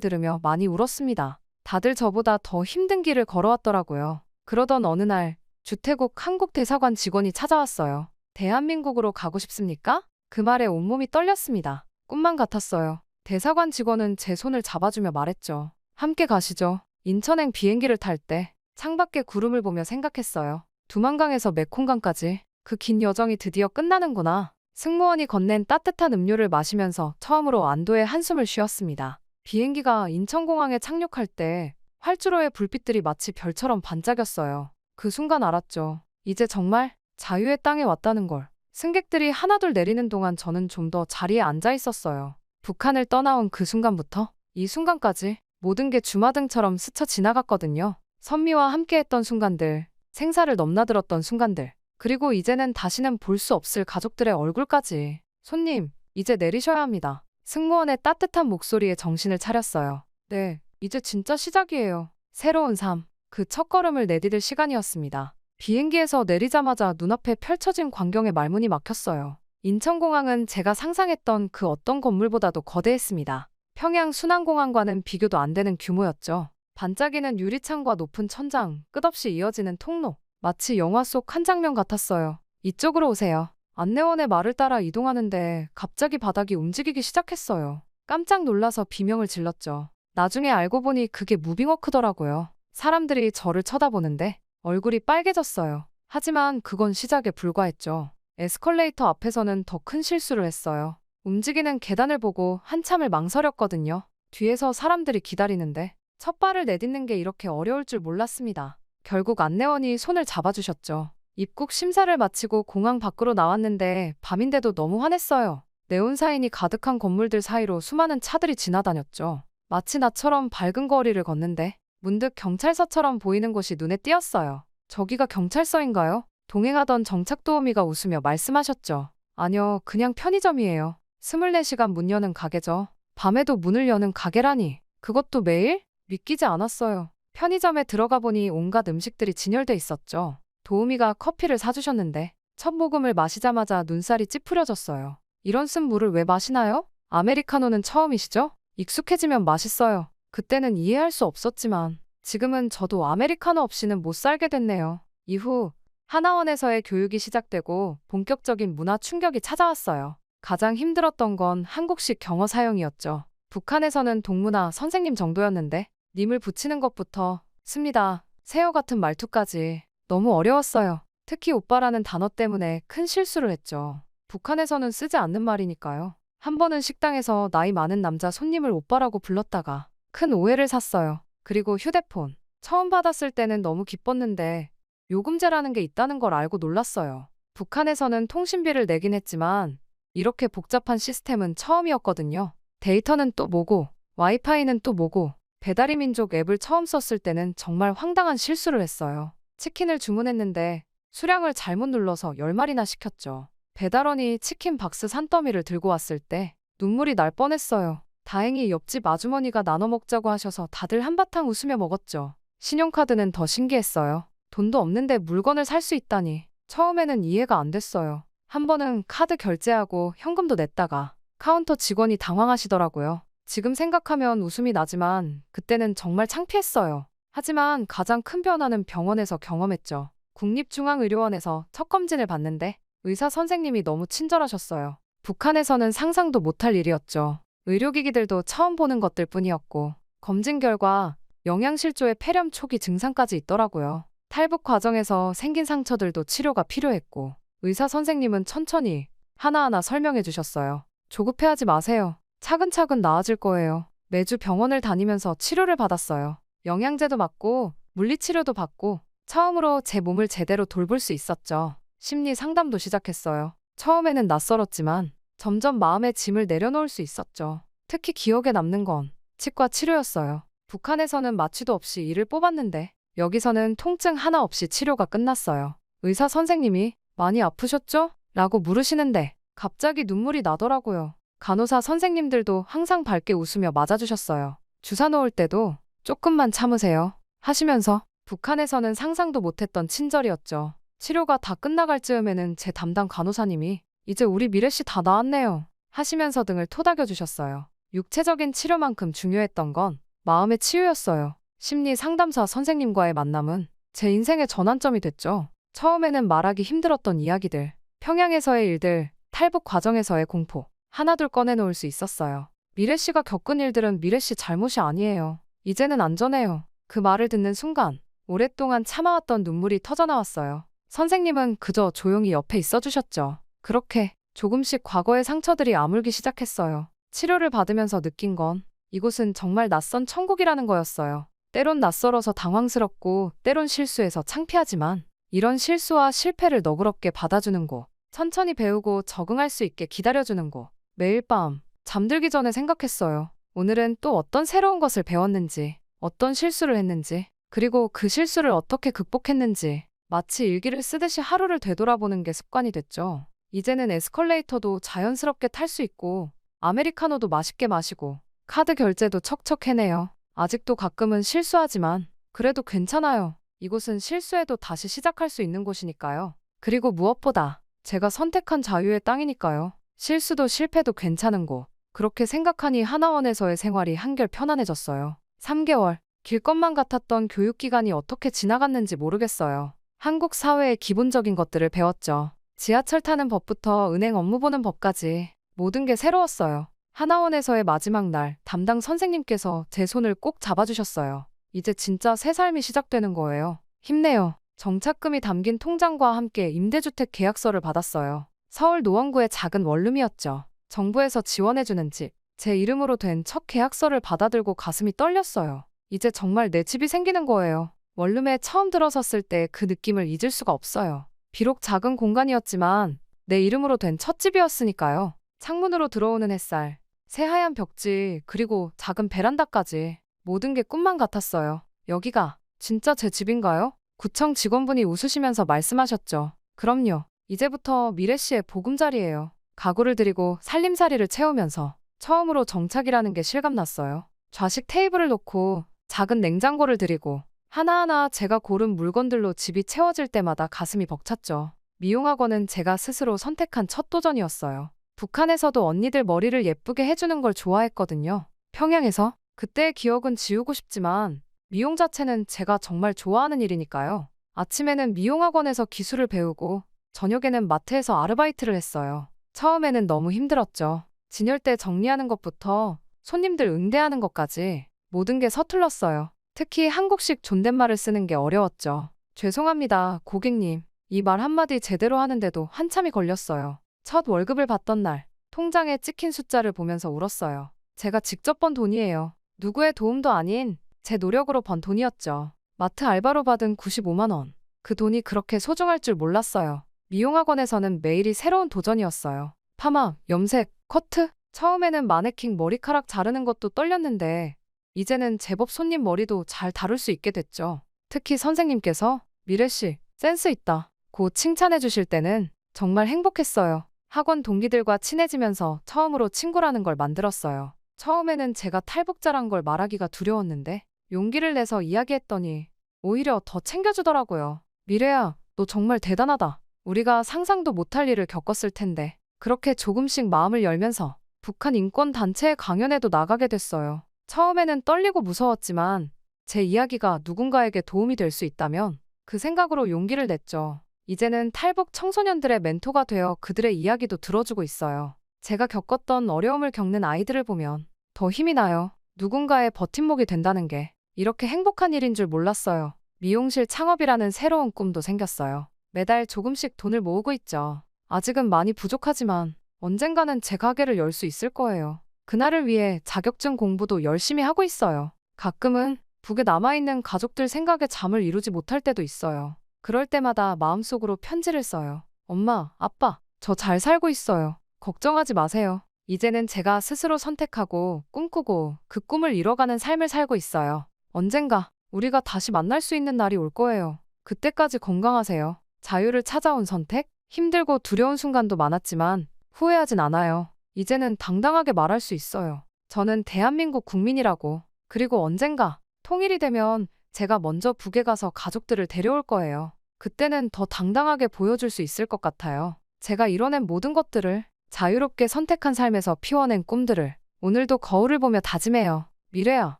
들으며 많이 울었습니다. 다들 저보다 더 힘든 길을 걸어왔더라고요. 그러던 어느 날 주태국 한국 대사관 직원이 찾아왔어요. 대한민국으로 가고 싶습니까? 그 말에 온몸이 떨렸습니다. 꿈만 같았어요. 대사관 직원은 제 손을 잡아주며 말했죠. 함께 가시죠. 인천행 비행기를 탈 때 창밖에 구름을 보며 생각했어요. 두만강에서 메콩강까지 그 긴 여정이 드디어 끝나는구나. 승무원이 건넨 따뜻한 음료를 마시면서 처음으로 안도의 한숨을 쉬었습니다. 비행기가 인천공항에 착륙할 때 활주로의 불빛들이 마치 별처럼 반짝였어요. 그 순간 알았죠. 이제 정말 자유의 땅에 왔다는 걸. 승객들이 하나둘 내리는 동안 저는 좀 더 자리에 앉아 있었어요. 북한을 떠나온 그 순간부터 이 순간까지 모든 게 주마등처럼 스쳐 지나갔거든요. 선미와 함께했던 순간들, 생사를 넘나들었던 순간들, 그리고 이제는 다시는 볼 수 없을 가족들의 얼굴까지. 손님, 이제 내리셔야 합니다. 승무원의 따뜻한 목소리에 정신을 차렸어요. 네, 이제 진짜 시작이에요. 새로운 삶, 그 첫걸음을 내디딜 시간이었습니다. 비행기에서 내리자마자 눈앞에 펼쳐진 광경에 말문이 막혔어요. 인천공항은 제가 상상했던 그 어떤 건물보다도 거대했습니다. 평양 순안공항과는 비교도 안 되는 규모였죠. 반짝이는 유리창과 높은 천장, 끝없이 이어지는 통로. 마치 영화 속 한 장면 같았어요. 이쪽으로 오세요. 안내원의 말을 따라 이동하는데 갑자기 바닥이 움직이기 시작했어요. 깜짝 놀라서 비명을 질렀죠. 나중에 알고 보니 그게 무빙워크더라고요. 사람들이 저를 쳐다보는데 얼굴이 빨개졌어요. 하지만 그건 시작에 불과했죠. 에스컬레이터 앞에서는 더 큰 실수를 했어요. 움직이는 계단을 보고 한참을 망설였거든요. 뒤에서 사람들이 기다리는데 첫 발을 내딛는 게 이렇게 어려울 줄 몰랐습니다. 결국 안내원이 손을 잡아주셨죠. 입국 심사를 마치고 공항 밖으로 나왔는데 밤인데도 너무 환했어요. 네온사인이 가득한 건물들 사이로 수많은 차들이 지나다녔죠. 마치 나처럼 밝은 거리를 걷는데 문득 경찰서처럼 보이는 곳이 눈에 띄었어요. 저기가 경찰서인가요? 동행하던 정착도우미가 웃으며 말씀하셨죠. 아니요, 그냥 편의점이에요. 24시간 문 여는 가게죠. 밤에도 문을 여는 가게라니. 그것도 매일? 믿기지 않았어요. 편의점에 들어가 보니 온갖 음식들이 진열돼 있었죠. 도우미가 커피를 사주셨는데 첫 모금을 마시자마자 눈살이 찌푸려졌어요. 이런 쓴 물을 왜 마시나요? 아메리카노는 처음이시죠? 익숙해지면 맛있어요. 그때는 이해할 수 없었지만 지금은 저도 아메리카노 없이는 못 살게 됐네요. 이후 하나원에서의 교육이 시작되고 본격적인 문화 충격이 찾아왔어요. 가장 힘들었던 건 한국식 경어 사용이었죠. 북한에서는 동무나 선생님 정도였는데 님을 붙이는 것부터 습니다, 세요 같은 말투까지 너무 어려웠어요. 특히 오빠라는 단어 때문에 큰 실수를 했죠. 북한에서는 쓰지 않는 말이니까요. 한 번은 식당에서 나이 많은 남자 손님을 오빠라고 불렀다가 큰 오해를 샀어요. 그리고 휴대폰. 처음 받았을 때는 너무 기뻤는데 요금제라는 게 있다는 걸 알고 놀랐어요. 북한에서는 통신비를 내긴 했지만 이렇게 복잡한 시스템은 처음이었거든요. 데이터는 또 뭐고 와이파이는 또 뭐고 배달의 민족 앱을 처음 썼을 때는 정말 황당한 실수를 했어요. 치킨을 주문했는데 수량을 잘못 눌러서 10마리나 시켰죠. 배달원이 치킨 박스 산더미를 들고 왔을 때 눈물이 날 뻔했어요. 다행히 옆집 아주머니가 나눠 먹자고 하셔서 다들 한바탕 웃으며 먹었죠. 신용카드는 더 신기했어요. 돈도 없는데 물건을 살 수 있다니. 처음에는 이해가 안 됐어요. 한 번은 카드 결제하고 현금도 냈다가 카운터 직원이 당황하시더라고요. 지금 생각하면 웃음이 나지만 그때는 정말 창피했어요. 하지만 가장 큰 변화는 병원에서 경험했죠. 국립중앙의료원에서 첫 검진을 받는데 의사 선생님이 너무 친절하셨어요. 북한에서는 상상도 못할 일이었죠. 의료기기들도 처음 보는 것들 뿐이었고 검진 결과 영양실조에 폐렴 초기 증상까지 있더라고요. 탈북 과정에서 생긴 상처들도 치료가 필요했고 의사 선생님은 천천히 하나하나 설명해 주셨어요. 조급해하지 마세요. 차근차근 나아질 거예요. 매주 병원을 다니면서 치료를 받았어요. 영양제도 맞고 물리치료도 받고 처음으로 제 몸을 제대로 돌볼 수 있었죠. 심리 상담도 시작했어요. 처음에는 낯설었지만 점점 마음의 짐을 내려놓을 수 있었죠. 특히 기억에 남는 건 치과 치료였어요. 북한에서는 마취도 없이 이를 뽑았는데 여기서는 통증 하나 없이 치료가 끝났어요. 의사 선생님이 많이 아프셨죠? 라고 물으시는데 갑자기 눈물이 나더라고요. 간호사 선생님들도 항상 밝게 웃으며 맞아주셨어요. 주사 놓을 때도 조금만 참으세요 하시면서 북한에서는 상상도 못했던 친절이었죠. 치료가 다 끝나갈 즈음에는 제 담당 간호사님이 이제 우리 미래씨 다 나았네요 하시면서 등을 토닥여 주셨어요. 육체적인 치료만큼 중요했던 건 마음의 치유였어요. 심리 상담사 선생님과의 만남은 제 인생의 전환점이 됐죠. 처음에는 말하기 힘들었던 이야기들, 평양에서의 일들, 탈북 과정에서의 공포, 하나둘 꺼내놓을 수 있었어요. 미래씨가 겪은 일들은 미래씨 잘못이 아니에요. 이제는 안전해요. 그 말을 듣는 순간 오랫동안 참아왔던 눈물이 터져나왔어요. 선생님은 그저 조용히 옆에 있어주셨죠. 그렇게 조금씩 과거의 상처들이 아물기 시작했어요. 치료를 받으면서 느낀 건 이곳은 정말 낯선 천국이라는 거였어요. 때론 낯설어서 당황스럽고 때론 실수해서 창피하지만 이런 실수와 실패를 너그럽게 받아주는 곳, 천천히 배우고 적응할 수 있게 기다려주는 곳. 매일 밤 잠들기 전에 생각했어요. 오늘은 또 어떤 새로운 것을 배웠는지, 어떤 실수를 했는지, 그리고 그 실수를 어떻게 극복했는지 마치 일기를 쓰듯이 하루를 되돌아보는 게 습관이 됐죠. 이제는 에스컬레이터도 자연스럽게 탈 수 있고 아메리카노도 맛있게 마시고 카드 결제도 척척 해내요. 아직도 가끔은 실수하지만 그래도 괜찮아요. 이곳은 실수해도 다시 시작할 수 있는 곳이니까요. 그리고 무엇보다 제가 선택한 자유의 땅이니까요. 실수도 실패도 괜찮은 곳. 그렇게 생각하니 하나원에서의 생활이 한결 편안해졌어요. 3개월, 길 것만 같았던 교육기간이 어떻게 지나갔는지 모르겠어요. 한국 사회의 기본적인 것들을 배웠죠. 지하철 타는 법부터 은행 업무 보는 법까지 모든 게 새로웠어요. 하나원에서의 마지막 날 담당 선생님께서 제 손을 꼭 잡아주셨어요. 이제 진짜 새 삶이 시작되는 거예요. 힘내요. 정착금이 담긴 통장과 함께 임대주택 계약서를 받았어요. 서울 노원구의 작은 원룸이었죠. 정부에서 지원해주는 집. 제 이름으로 된 첫 계약서를 받아들고 가슴이 떨렸어요. 이제 정말 내 집이 생기는 거예요. 원룸에 처음 들어섰을 때 그 느낌을 잊을 수가 없어요. 비록 작은 공간이었지만 내 이름으로 된 첫 집이었으니까요. 창문으로 들어오는 햇살, 새하얀 벽지, 그리고 작은 베란다까지 모든 게 꿈만 같았어요. 여기가 진짜 제 집인가요? 구청 직원분이 웃으시면서 말씀하셨죠. 그럼요. 이제부터 미래씨의 보금자리예요. 가구를 들이고 살림살이를 채우면서 처음으로 정착이라는 게 실감났어요. 좌식 테이블을 놓고 작은 냉장고를 들이고 하나하나 제가 고른 물건들로 집이 채워질 때마다 가슴이 벅찼죠. 미용학원은 제가 스스로 선택한 첫 도전이었어요. 북한에서도 언니들 머리를 예쁘게 해주는 걸 좋아했거든요. 평양에서 그때의 기억은 지우고 싶지만 미용 자체는 제가 정말 좋아하는 일이니까요. 아침에는 미용학원에서 기술을 배우고 저녁에는 마트에서 아르바이트를 했어요. 처음에는 너무 힘들었죠. 진열대 정리하는 것부터 손님들 응대하는 것까지 모든 게 서툴렀어요. 특히 한국식 존댓말을 쓰는 게 어려웠죠. 죄송합니다, 고객님. 이 말 한마디 제대로 하는데도 한참이 걸렸어요. 첫 월급을 받던 날, 통장에 찍힌 숫자를 보면서 울었어요. 제가 직접 번 돈이에요. 누구의 도움도 아닌 제 노력으로 번 돈이었죠. 마트 알바로 받은 95만 원. 그 돈이 그렇게 소중할 줄 몰랐어요. 미용학원에서는 매일이 새로운 도전이었어요. 파마, 염색, 커트. 처음에는 마네킹 머리카락 자르는 것도 떨렸는데 이제는 제법 손님 머리도 잘 다룰 수 있게 됐죠. 특히 선생님께서 미래씨, 센스 있다. 고 칭찬해 주실 때는 정말 행복했어요. 학원 동기들과 친해지면서 처음으로 친구라는 걸 만들었어요. 처음에는 제가 탈북자란 걸 말하기가 두려웠는데 용기를 내서 이야기했더니 오히려 더 챙겨주더라고요. 미래야, 너 정말 대단하다. 우리가 상상도 못할 일을 겪었을 텐데 그렇게 조금씩 마음을 열면서 북한 인권단체의 강연에도 나가게 됐어요. 처음에는 떨리고 무서웠지만 제 이야기가 누군가에게 도움이 될 수 있다면 그 생각으로 용기를 냈죠. 이제는 탈북 청소년들의 멘토가 되어 그들의 이야기도 들어주고 있어요. 제가 겪었던 어려움을 겪는 아이들을 보면 더 힘이 나요. 누군가의 버팀목이 된다는 게 이렇게 행복한 일인 줄 몰랐어요. 미용실 창업이라는 새로운 꿈도 생겼어요. 매달 조금씩 돈을 모으고 있죠. 아직은 많이 부족하지만 언젠가는 제 가게를 열 수 있을 거예요. 그날을 위해 자격증 공부도 열심히 하고 있어요. 가끔은 북에 남아있는 가족들 생각에 잠을 이루지 못할 때도 있어요. 그럴 때마다 마음속으로 편지를 써요. 엄마, 아빠, 저 잘 살고 있어요. 걱정하지 마세요. 이제는 제가 스스로 선택하고 꿈꾸고 그 꿈을 이뤄가는 삶을 살고 있어요. 언젠가 우리가 다시 만날 수 있는 날이 올 거예요. 그때까지 건강하세요. 자유를 찾아온 선택? 힘들고 두려운 순간도 많았지만 후회하진 않아요. 이제는 당당하게 말할 수 있어요. 저는 대한민국 국민이라고. 그리고 언젠가 통일이 되면 제가 먼저 북에 가서 가족들을 데려올 거예요. 그때는 더 당당하게 보여줄 수 있을 것 같아요. 제가 이뤄낸 모든 것들을, 자유롭게 선택한 삶에서 피워낸 꿈들을 오늘도 거울을 보며 다짐해요. 미래야,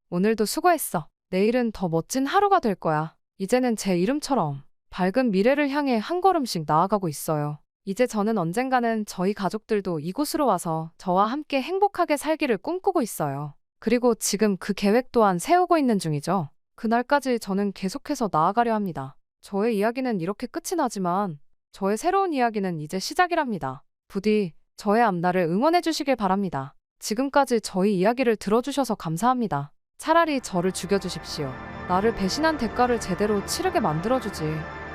오늘도 수고했어. 내일은 더 멋진 하루가 될 거야. 이제는 제 이름처럼 밝은 미래를 향해 한 걸음씩 나아가고 있어요. 이제 저는 언젠가는 저희 가족들도 이곳으로 와서 저와 함께 행복하게 살기를 꿈꾸고 있어요. 그리고 지금 그 계획 또한 세우고 있는 중이죠. 그날까지 저는 계속해서 나아가려 합니다. 저의 이야기는 이렇게 끝이 나지만 저의 새로운 이야기는 이제 시작이랍니다. 부디 저의 앞날을 응원해 주시길 바랍니다. 지금까지 저희 이야기를 들어주셔서 감사합니다. 차라리 저를 죽여주십시오. 나를 배신한 대가를 제대로 치르게 만들어주지.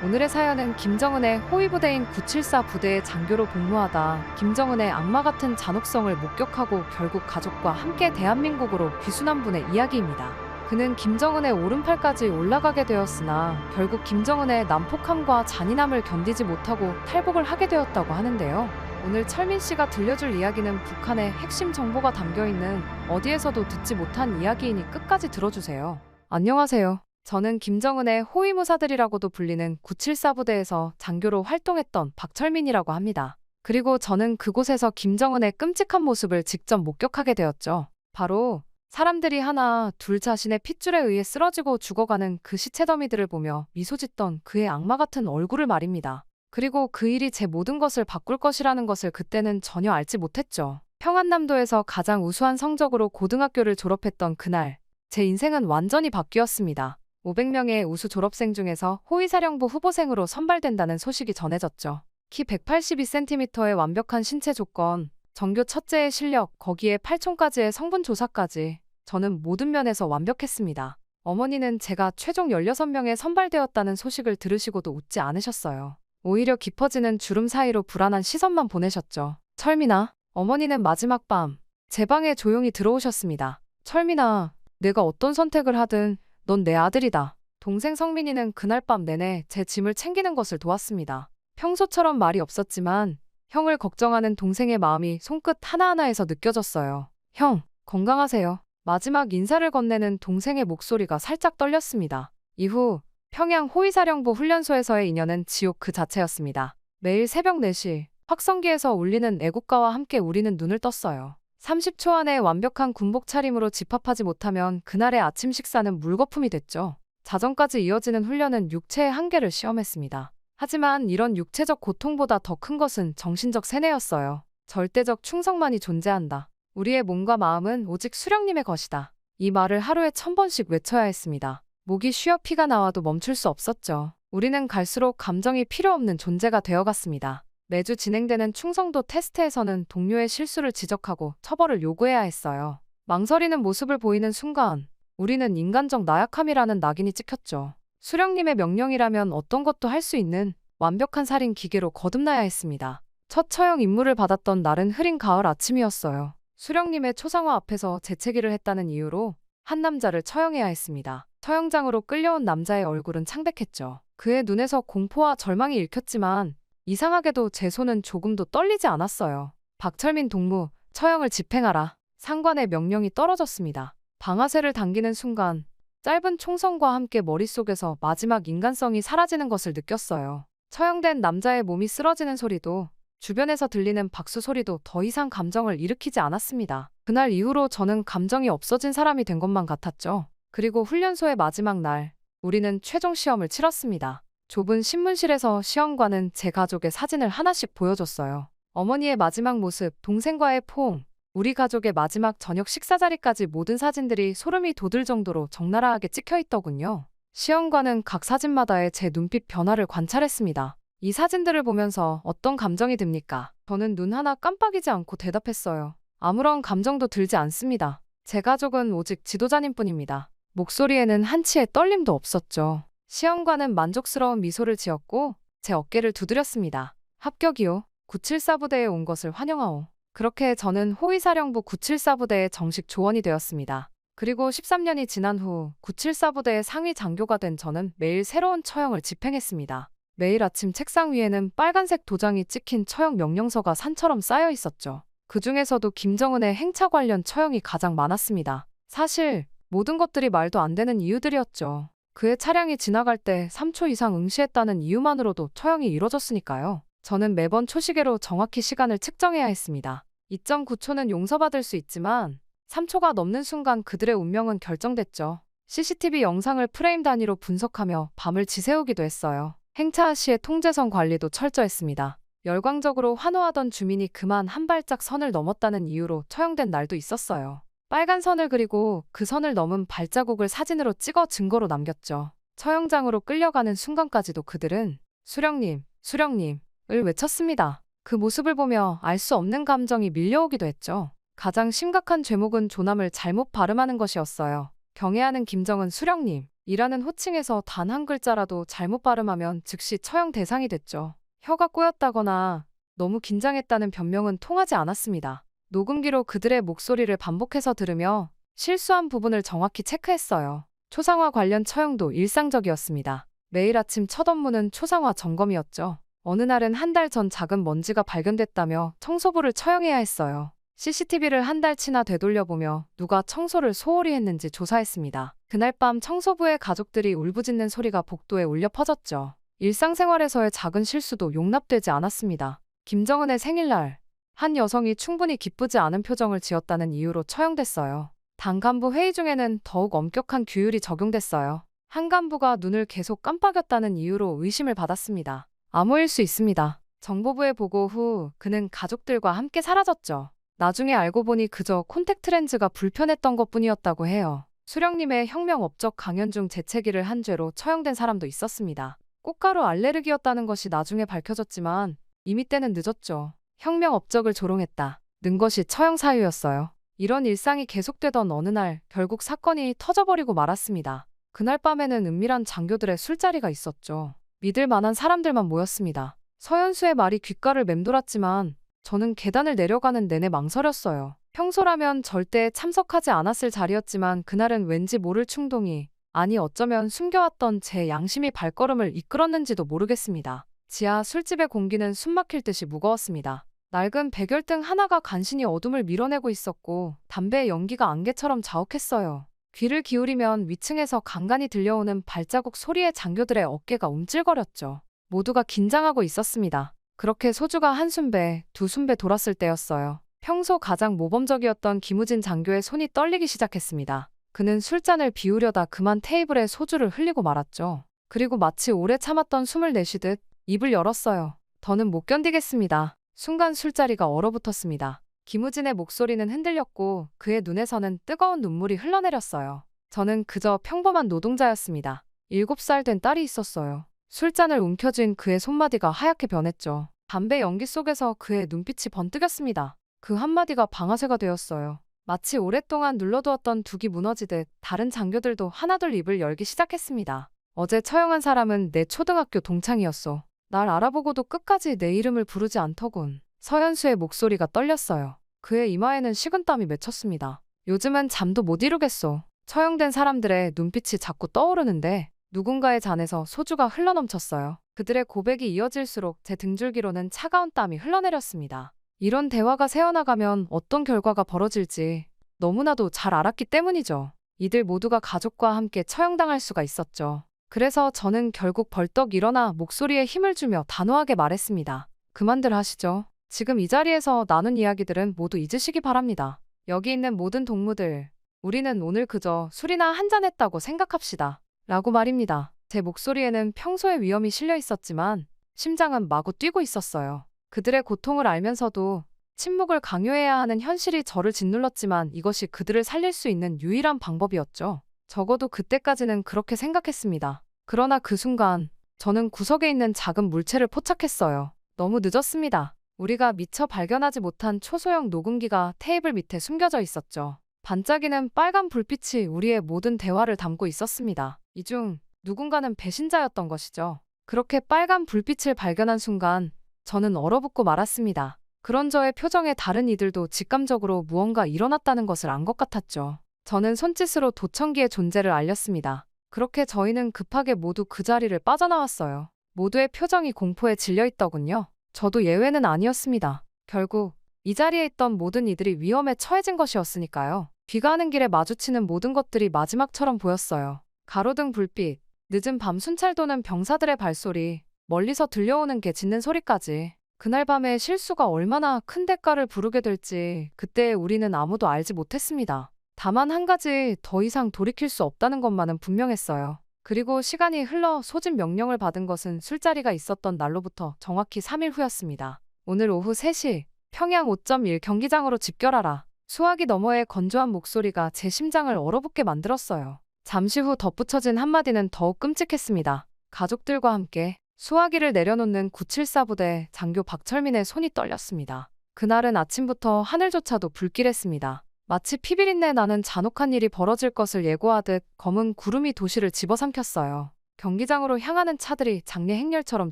오늘의 사연은 김정은의 호위부대인 974 부대의 장교로 복무하다 김정은의 악마 같은 잔혹성을 목격하고 결국 가족과 함께 대한민국으로 귀순한 분의 이야기입니다. 그는 김정은의 오른팔까지 올라가게 되었으나 결국 김정은의 난폭함과 잔인함을 견디지 못하고 탈북을 하게 되었다고 하는데요. 오늘 철민 씨가 들려줄 이야기는 북한의 핵심 정보가 담겨있는 어디에서도 듣지 못한 이야기이니 끝까지 들어주세요. 안녕하세요. 저는 김정은의 호위무사들이라고도 불리는 974 부대에서 장교로 활동했던 박철민이라고 합니다. 그리고 저는 그곳에서 김정은의 끔찍한 모습을 직접 목격하게 되었죠. 바로 사람들이 하나 둘 자신의 핏줄에 의해 쓰러지고 죽어가는 그 시체 더미들을 보며 미소 짓던 그의 악마 같은 얼굴을 말입니다. 그리고 그 일이 제 모든 것을 바꿀 것이라는 것을 그때는 전혀 알지 못했죠. 평안남도에서 가장 우수한 성적으로 고등학교를 졸업했던 그날, 제 인생은 완전히 바뀌었습니다. 500명의 우수 졸업생 중에서 호위사령부 후보생으로 선발된다는 소식이 전해졌죠. 키 182cm의 완벽한 신체 조건, 전교 첫째의 실력, 거기에 8촌까지의 성분 조사까지 저는 모든 면에서 완벽했습니다. 어머니는 제가 최종 16명에 선발되었다는 소식을 들으시고도 웃지 않으셨어요. 오히려 깊어지는 주름 사이로 불안한 시선만 보내셨죠. 철민아, 어머니는 마지막 밤 제 방에 조용히 들어오셨습니다. 철민아, 내가 어떤 선택을 하든 넌 내 아들이다. 동생 성민이는 그날 밤 내내 제 짐을 챙기는 것을 도왔습니다. 평소처럼 말이 없었지만 형을 걱정하는 동생의 마음이 손끝 하나하나에서 느껴졌어요. 형, 건강하세요. 마지막 인사를 건네는 동생의 목소리가 살짝 떨렸습니다. 이후 평양 호위사령부 훈련소에서의 인연은 지옥 그 자체였습니다. 매일 새벽 4시 확성기에서 울리는 애국가와 함께 우리는 눈을 떴어요. 30초 안에 완벽한 군복 차림으로 집합하지 못하면 그날의 아침 식사는 물거품이 됐죠. 자정까지 이어지는 훈련은 육체의 한계를 시험했습니다. 하지만 이런 육체적 고통보다 더 큰 것은 정신적 세뇌였어요. 절대적 충성만이 존재한다. 우리의 몸과 마음은 오직 수령님의 것이다. 이 말을 하루에 1000번씩 외쳐야 했습니다. 목이 쉬어 피가 나와도 멈출 수 없었죠. 우리는 갈수록 감정이 필요 없는 존재가 되어갔습니다. 매주 진행되는 충성도 테스트에서는 동료의 실수를 지적하고 처벌을 요구해야 했어요. 망설이는 모습을 보이는 순간 우리는 인간적 나약함이라는 낙인이 찍혔죠. 수령님의 명령이라면 어떤 것도 할 수 있는 완벽한 살인 기계로 거듭나야 했습니다. 첫 처형 임무를 받았던 날은 흐린 가을 아침이었어요. 수령님의 초상화 앞에서 재채기를 했다는 이유로 한 남자를 처형해야 했습니다. 처형장으로 끌려온 남자의 얼굴은 창백했죠. 그의 눈에서 공포와 절망이 읽혔지만 이상하게도 제 손은 조금도 떨리지 않았어요. 박철민 동무, 처형을 집행하라. 상관의 명령이 떨어졌습니다. 방아쇠를 당기는 순간 짧은 총성과 함께 머릿속에서 마지막 인간성이 사라지는 것을 느꼈어요. 처형된 남자의 몸이 쓰러지는 소리도 주변에서 들리는 박수 소리도 더 이상 감정을 일으키지 않았습니다. 그날 이후로 저는 감정이 없어진 사람이 된 것만 같았죠. 그리고 훈련소의 마지막 날, 우리는 최종 시험을 치렀습니다. 좁은 신문실에서 시험관은 제 가족의 사진을 하나씩 보여줬어요. 어머니의 마지막 모습, 동생과의 포옹, 우리 가족의 마지막 저녁 식사 자리까지 모든 사진들이 소름이 돋을 정도로 적나라하게 찍혀 있더군요. 시험관은 각 사진마다의 제 눈빛 변화를 관찰했습니다. 이 사진들을 보면서 어떤 감정이 듭니까? 저는 눈 하나 깜빡이지 않고 대답했어요. 아무런 감정도 들지 않습니다. 제 가족은 오직 지도자님뿐입니다. 목소리에는 한치의 떨림도 없었죠. 시험관은 만족스러운 미소를 지었고 제 어깨를 두드렸습니다. 합격이요. 974부대에 온 것을 환영하오. 그렇게 저는 호위사령부 974부대의 정식 조원이 되었습니다. 그리고 13년이 지난 후 974부대의 상위 장교가 된 저는 매일 새로운 처형을 집행했습니다. 매일 아침 책상 위에는 빨간색 도장이 찍힌 처형 명령서가 산처럼 쌓여 있었죠. 그 중에서도 김정은의 행차 관련 처형이 가장 많았습니다. 사실 모든 것들이 말도 안 되는 이유들이었죠. 그의 차량이 지나갈 때 3초 이상 응시했다는 이유만으로도 처형이 이뤄졌으니까요. 저는 매번 초시계로 정확히 시간을 측정해야 했습니다. 2.9초는 용서받을 수 있지만 3초가 넘는 순간 그들의 운명은 결정됐죠. CCTV 영상을 프레임 단위로 분석하며 밤을 지새우기도 했어요. 행차 시의 통제선 관리도 철저했습니다. 열광적으로 환호하던 주민이 그만 한 발짝 선을 넘었다는 이유로 처형된 날도 있었어요. 빨간 선을 그리고 그 선을 넘은 발자국을 사진으로 찍어 증거로 남겼죠. 처형장으로 끌려가는 순간까지도 그들은 수령님, 수령님 을 외쳤습니다. 그 모습을 보며 알 수 없는 감정이 밀려오기도 했죠. 가장 심각한 죄목은 조남을 잘못 발음하는 것이었어요. 경애하는 김정은 수령님 이라는 호칭에서 단 한 글자라도 잘못 발음하면 즉시 처형 대상이 됐죠. 혀가 꼬였다거나 너무 긴장했다는 변명은 통하지 않았습니다. 녹음기로 그들의 목소리를 반복해서 들으며 실수한 부분을 정확히 체크했어요. 초상화 관련 처형도 일상적이었습니다. 매일 아침 첫 업무는 초상화 점검이었죠. 어느 날은 한 달 전 작은 먼지가 발견됐다며 청소부를 처형해야 했어요. CCTV를 한 달치나 되돌려보며 누가 청소를 소홀히 했는지 조사했습니다. 그날 밤 청소부의 가족들이 울부짖는 소리가 복도에 울려 퍼졌죠. 일상생활에서의 작은 실수도 용납되지 않았습니다. 김정은의 생일날, 한 여성이 충분히 기쁘지 않은 표정을 지었다는 이유로 처형됐어요. 당 간부 회의 중에는 더욱 엄격한 규율이 적용됐어요. 한 간부가 눈을 계속 깜빡였다는 이유로 의심을 받았습니다. 암호일 수 있습니다. 정보부에 보고 후 그는 가족들과 함께 사라졌죠. 나중에 알고 보니 그저 콘택트 렌즈가 불편했던 것뿐이었다고 해요. 수령님의 혁명 업적 강연 중 재채기를 한 죄로 처형된 사람도 있었습니다. 꽃가루 알레르기였다는 것이 나중에 밝혀졌지만 이미 때는 늦었죠. 혁명 업적을 조롱했다 는 것이 처형 사유였어요. 이런 일상이 계속되던 어느 날 결국 사건이 터져버리고 말았습니다. 그날 밤에는 은밀한 장교들의 술자리가 있었죠. 믿을 만한 사람들만 모였습니다. 서연수의 말이 귓가를 맴돌았지만 저는 계단을 내려가는 내내 망설였어요. 평소라면 절대 참석하지 않았을 자리였지만 그날은 왠지 모를 충동이, 아니 어쩌면 숨겨왔던 제 양심이 발걸음을 이끌었는지도 모르겠습니다. 지하 술집의 공기는 숨막힐 듯이 무거웠습니다. 낡은 백열등 하나가 간신히 어둠을 밀어내고 있었고 담배의 연기가 안개처럼 자욱했어요. 귀를 기울이면 위층에서 간간히 들려오는 발자국 소리에 장교들의 어깨가 움찔거렸죠. 모두가 긴장하고 있었습니다. 그렇게 소주가 한 순배, 두 순배 돌았을 때였어요. 평소 가장 모범적이었던 김우진 장교의 손이 떨리기 시작했습니다. 그는 술잔을 비우려다 그만 테이블에 소주를 흘리고 말았죠. 그리고 마치 오래 참았던 숨을 내쉬듯 입을 열었어요. 더는 못 견디겠습니다. 순간 술자리가 얼어붙었습니다. 김우진의 목소리는 흔들렸고 그의 눈에서는 뜨거운 눈물이 흘러내렸어요. 저는 그저 평범한 노동자였습니다. 7살 된 딸이 있었어요. 술잔을 움켜쥔 그의 손마디가 하얗게 변했죠. 담배 연기 속에서 그의 눈빛이 번뜩였습니다. 그 한마디가 방아쇠가 되었어요. 마치 오랫동안 눌러두었던 둑이 무너지듯 다른 장교들도 하나둘 입을 열기 시작했습니다. 어제 처형한 사람은 내 초등학교 동창이었어. 날 알아보고도 끝까지 내 이름을 부르지 않더군. 서현수의 목소리가 떨렸어요. 그의 이마에는 식은땀이 맺혔습니다. 요즘은 잠도 못 이루겠소. 처형된 사람들의 눈빛이 자꾸 떠오르는데 누군가의 잔에서 소주가 흘러넘쳤어요. 그들의 고백이 이어질수록 제 등줄기로는 차가운 땀이 흘러내렸습니다. 이런 대화가 새어나가면 어떤 결과가 벌어질지 너무나도 잘 알았기 때문이죠. 이들 모두가 가족과 함께 처형당할 수가 있었죠. 그래서 저는 결국 벌떡 일어나 목소리에 힘을 주며 단호하게 말했습니다. 그만들 하시죠. 지금 이 자리에서 나눈 이야기들은 모두 잊으시기 바랍니다. 여기 있는 모든 동무들, 우리는 오늘 그저 술이나 한잔했다고 생각합시다. 라고 말입니다. 제 목소리에는 평소의 위험이 실려 있었지만 심장은 마구 뛰고 있었어요. 그들의 고통을 알면서도 침묵을 강요해야 하는 현실이 저를 짓눌렀지만 이것이 그들을 살릴 수 있는 유일한 방법이었죠. 적어도 그때까지는 그렇게 생각했습니다. 그러나 그 순간 저는 구석에 있는 작은 물체를 포착했어요. 너무 늦었습니다. 우리가 미처 발견하지 못한 초소형 녹음기가 테이블 밑에 숨겨져 있었죠. 반짝이는 빨간 불빛이 우리의 모든 대화를 담고 있었습니다. 이 중 누군가는 배신자였던 것이죠. 그렇게 빨간 불빛을 발견한 순간 저는 얼어붙고 말았습니다. 그런 저의 표정에 다른 이들도 직감적으로 무언가 일어났다는 것을 안 것 같았죠. 저는 손짓으로 도청기의 존재를 알렸습니다. 그렇게 저희는 급하게 모두 그 자리를 빠져나왔어요. 모두의 표정이 공포에 질려 있더군요. 저도 예외는 아니었습니다. 결국 이 자리에 있던 모든 이들이 위험에 처해진 것이었으니까요. 귀가하는 길에 마주치는 모든 것들이 마지막처럼 보였어요. 가로등 불빛, 늦은 밤 순찰 도는 병사들의 발소리, 멀리서 들려오는 개 짖는 소리까지. 그날 밤에 실수가 얼마나 큰 대가를 부르게 될지 그때 우리는 아무도 알지 못했습니다. 다만 한 가지, 더 이상 돌이킬 수 없다는 것만은 분명했어요. 그리고 시간이 흘러 소집 명령을 받은 것은 술자리가 있었던 날로부터 정확히 3일 후였습니다. 오늘 오후 3시 평양 5.1 경기장으로 집결하라. 수화기 너머의 건조한 목소리가 제 심장을 얼어붙게 만들었어요. 잠시 후 덧붙여진 한마디는 더욱 끔찍했습니다. 가족들과 함께 수화기를 내려놓는 974 부대 장교 박철민의 손이 떨렸습니다. 그날은 아침부터 하늘조차도 불길했습니다. 마치 피비린내 나는 잔혹한 일이 벌어질 것을 예고하듯 검은 구름이 도시를 집어삼켰어요. 경기장으로 향하는 차들이 장례 행렬처럼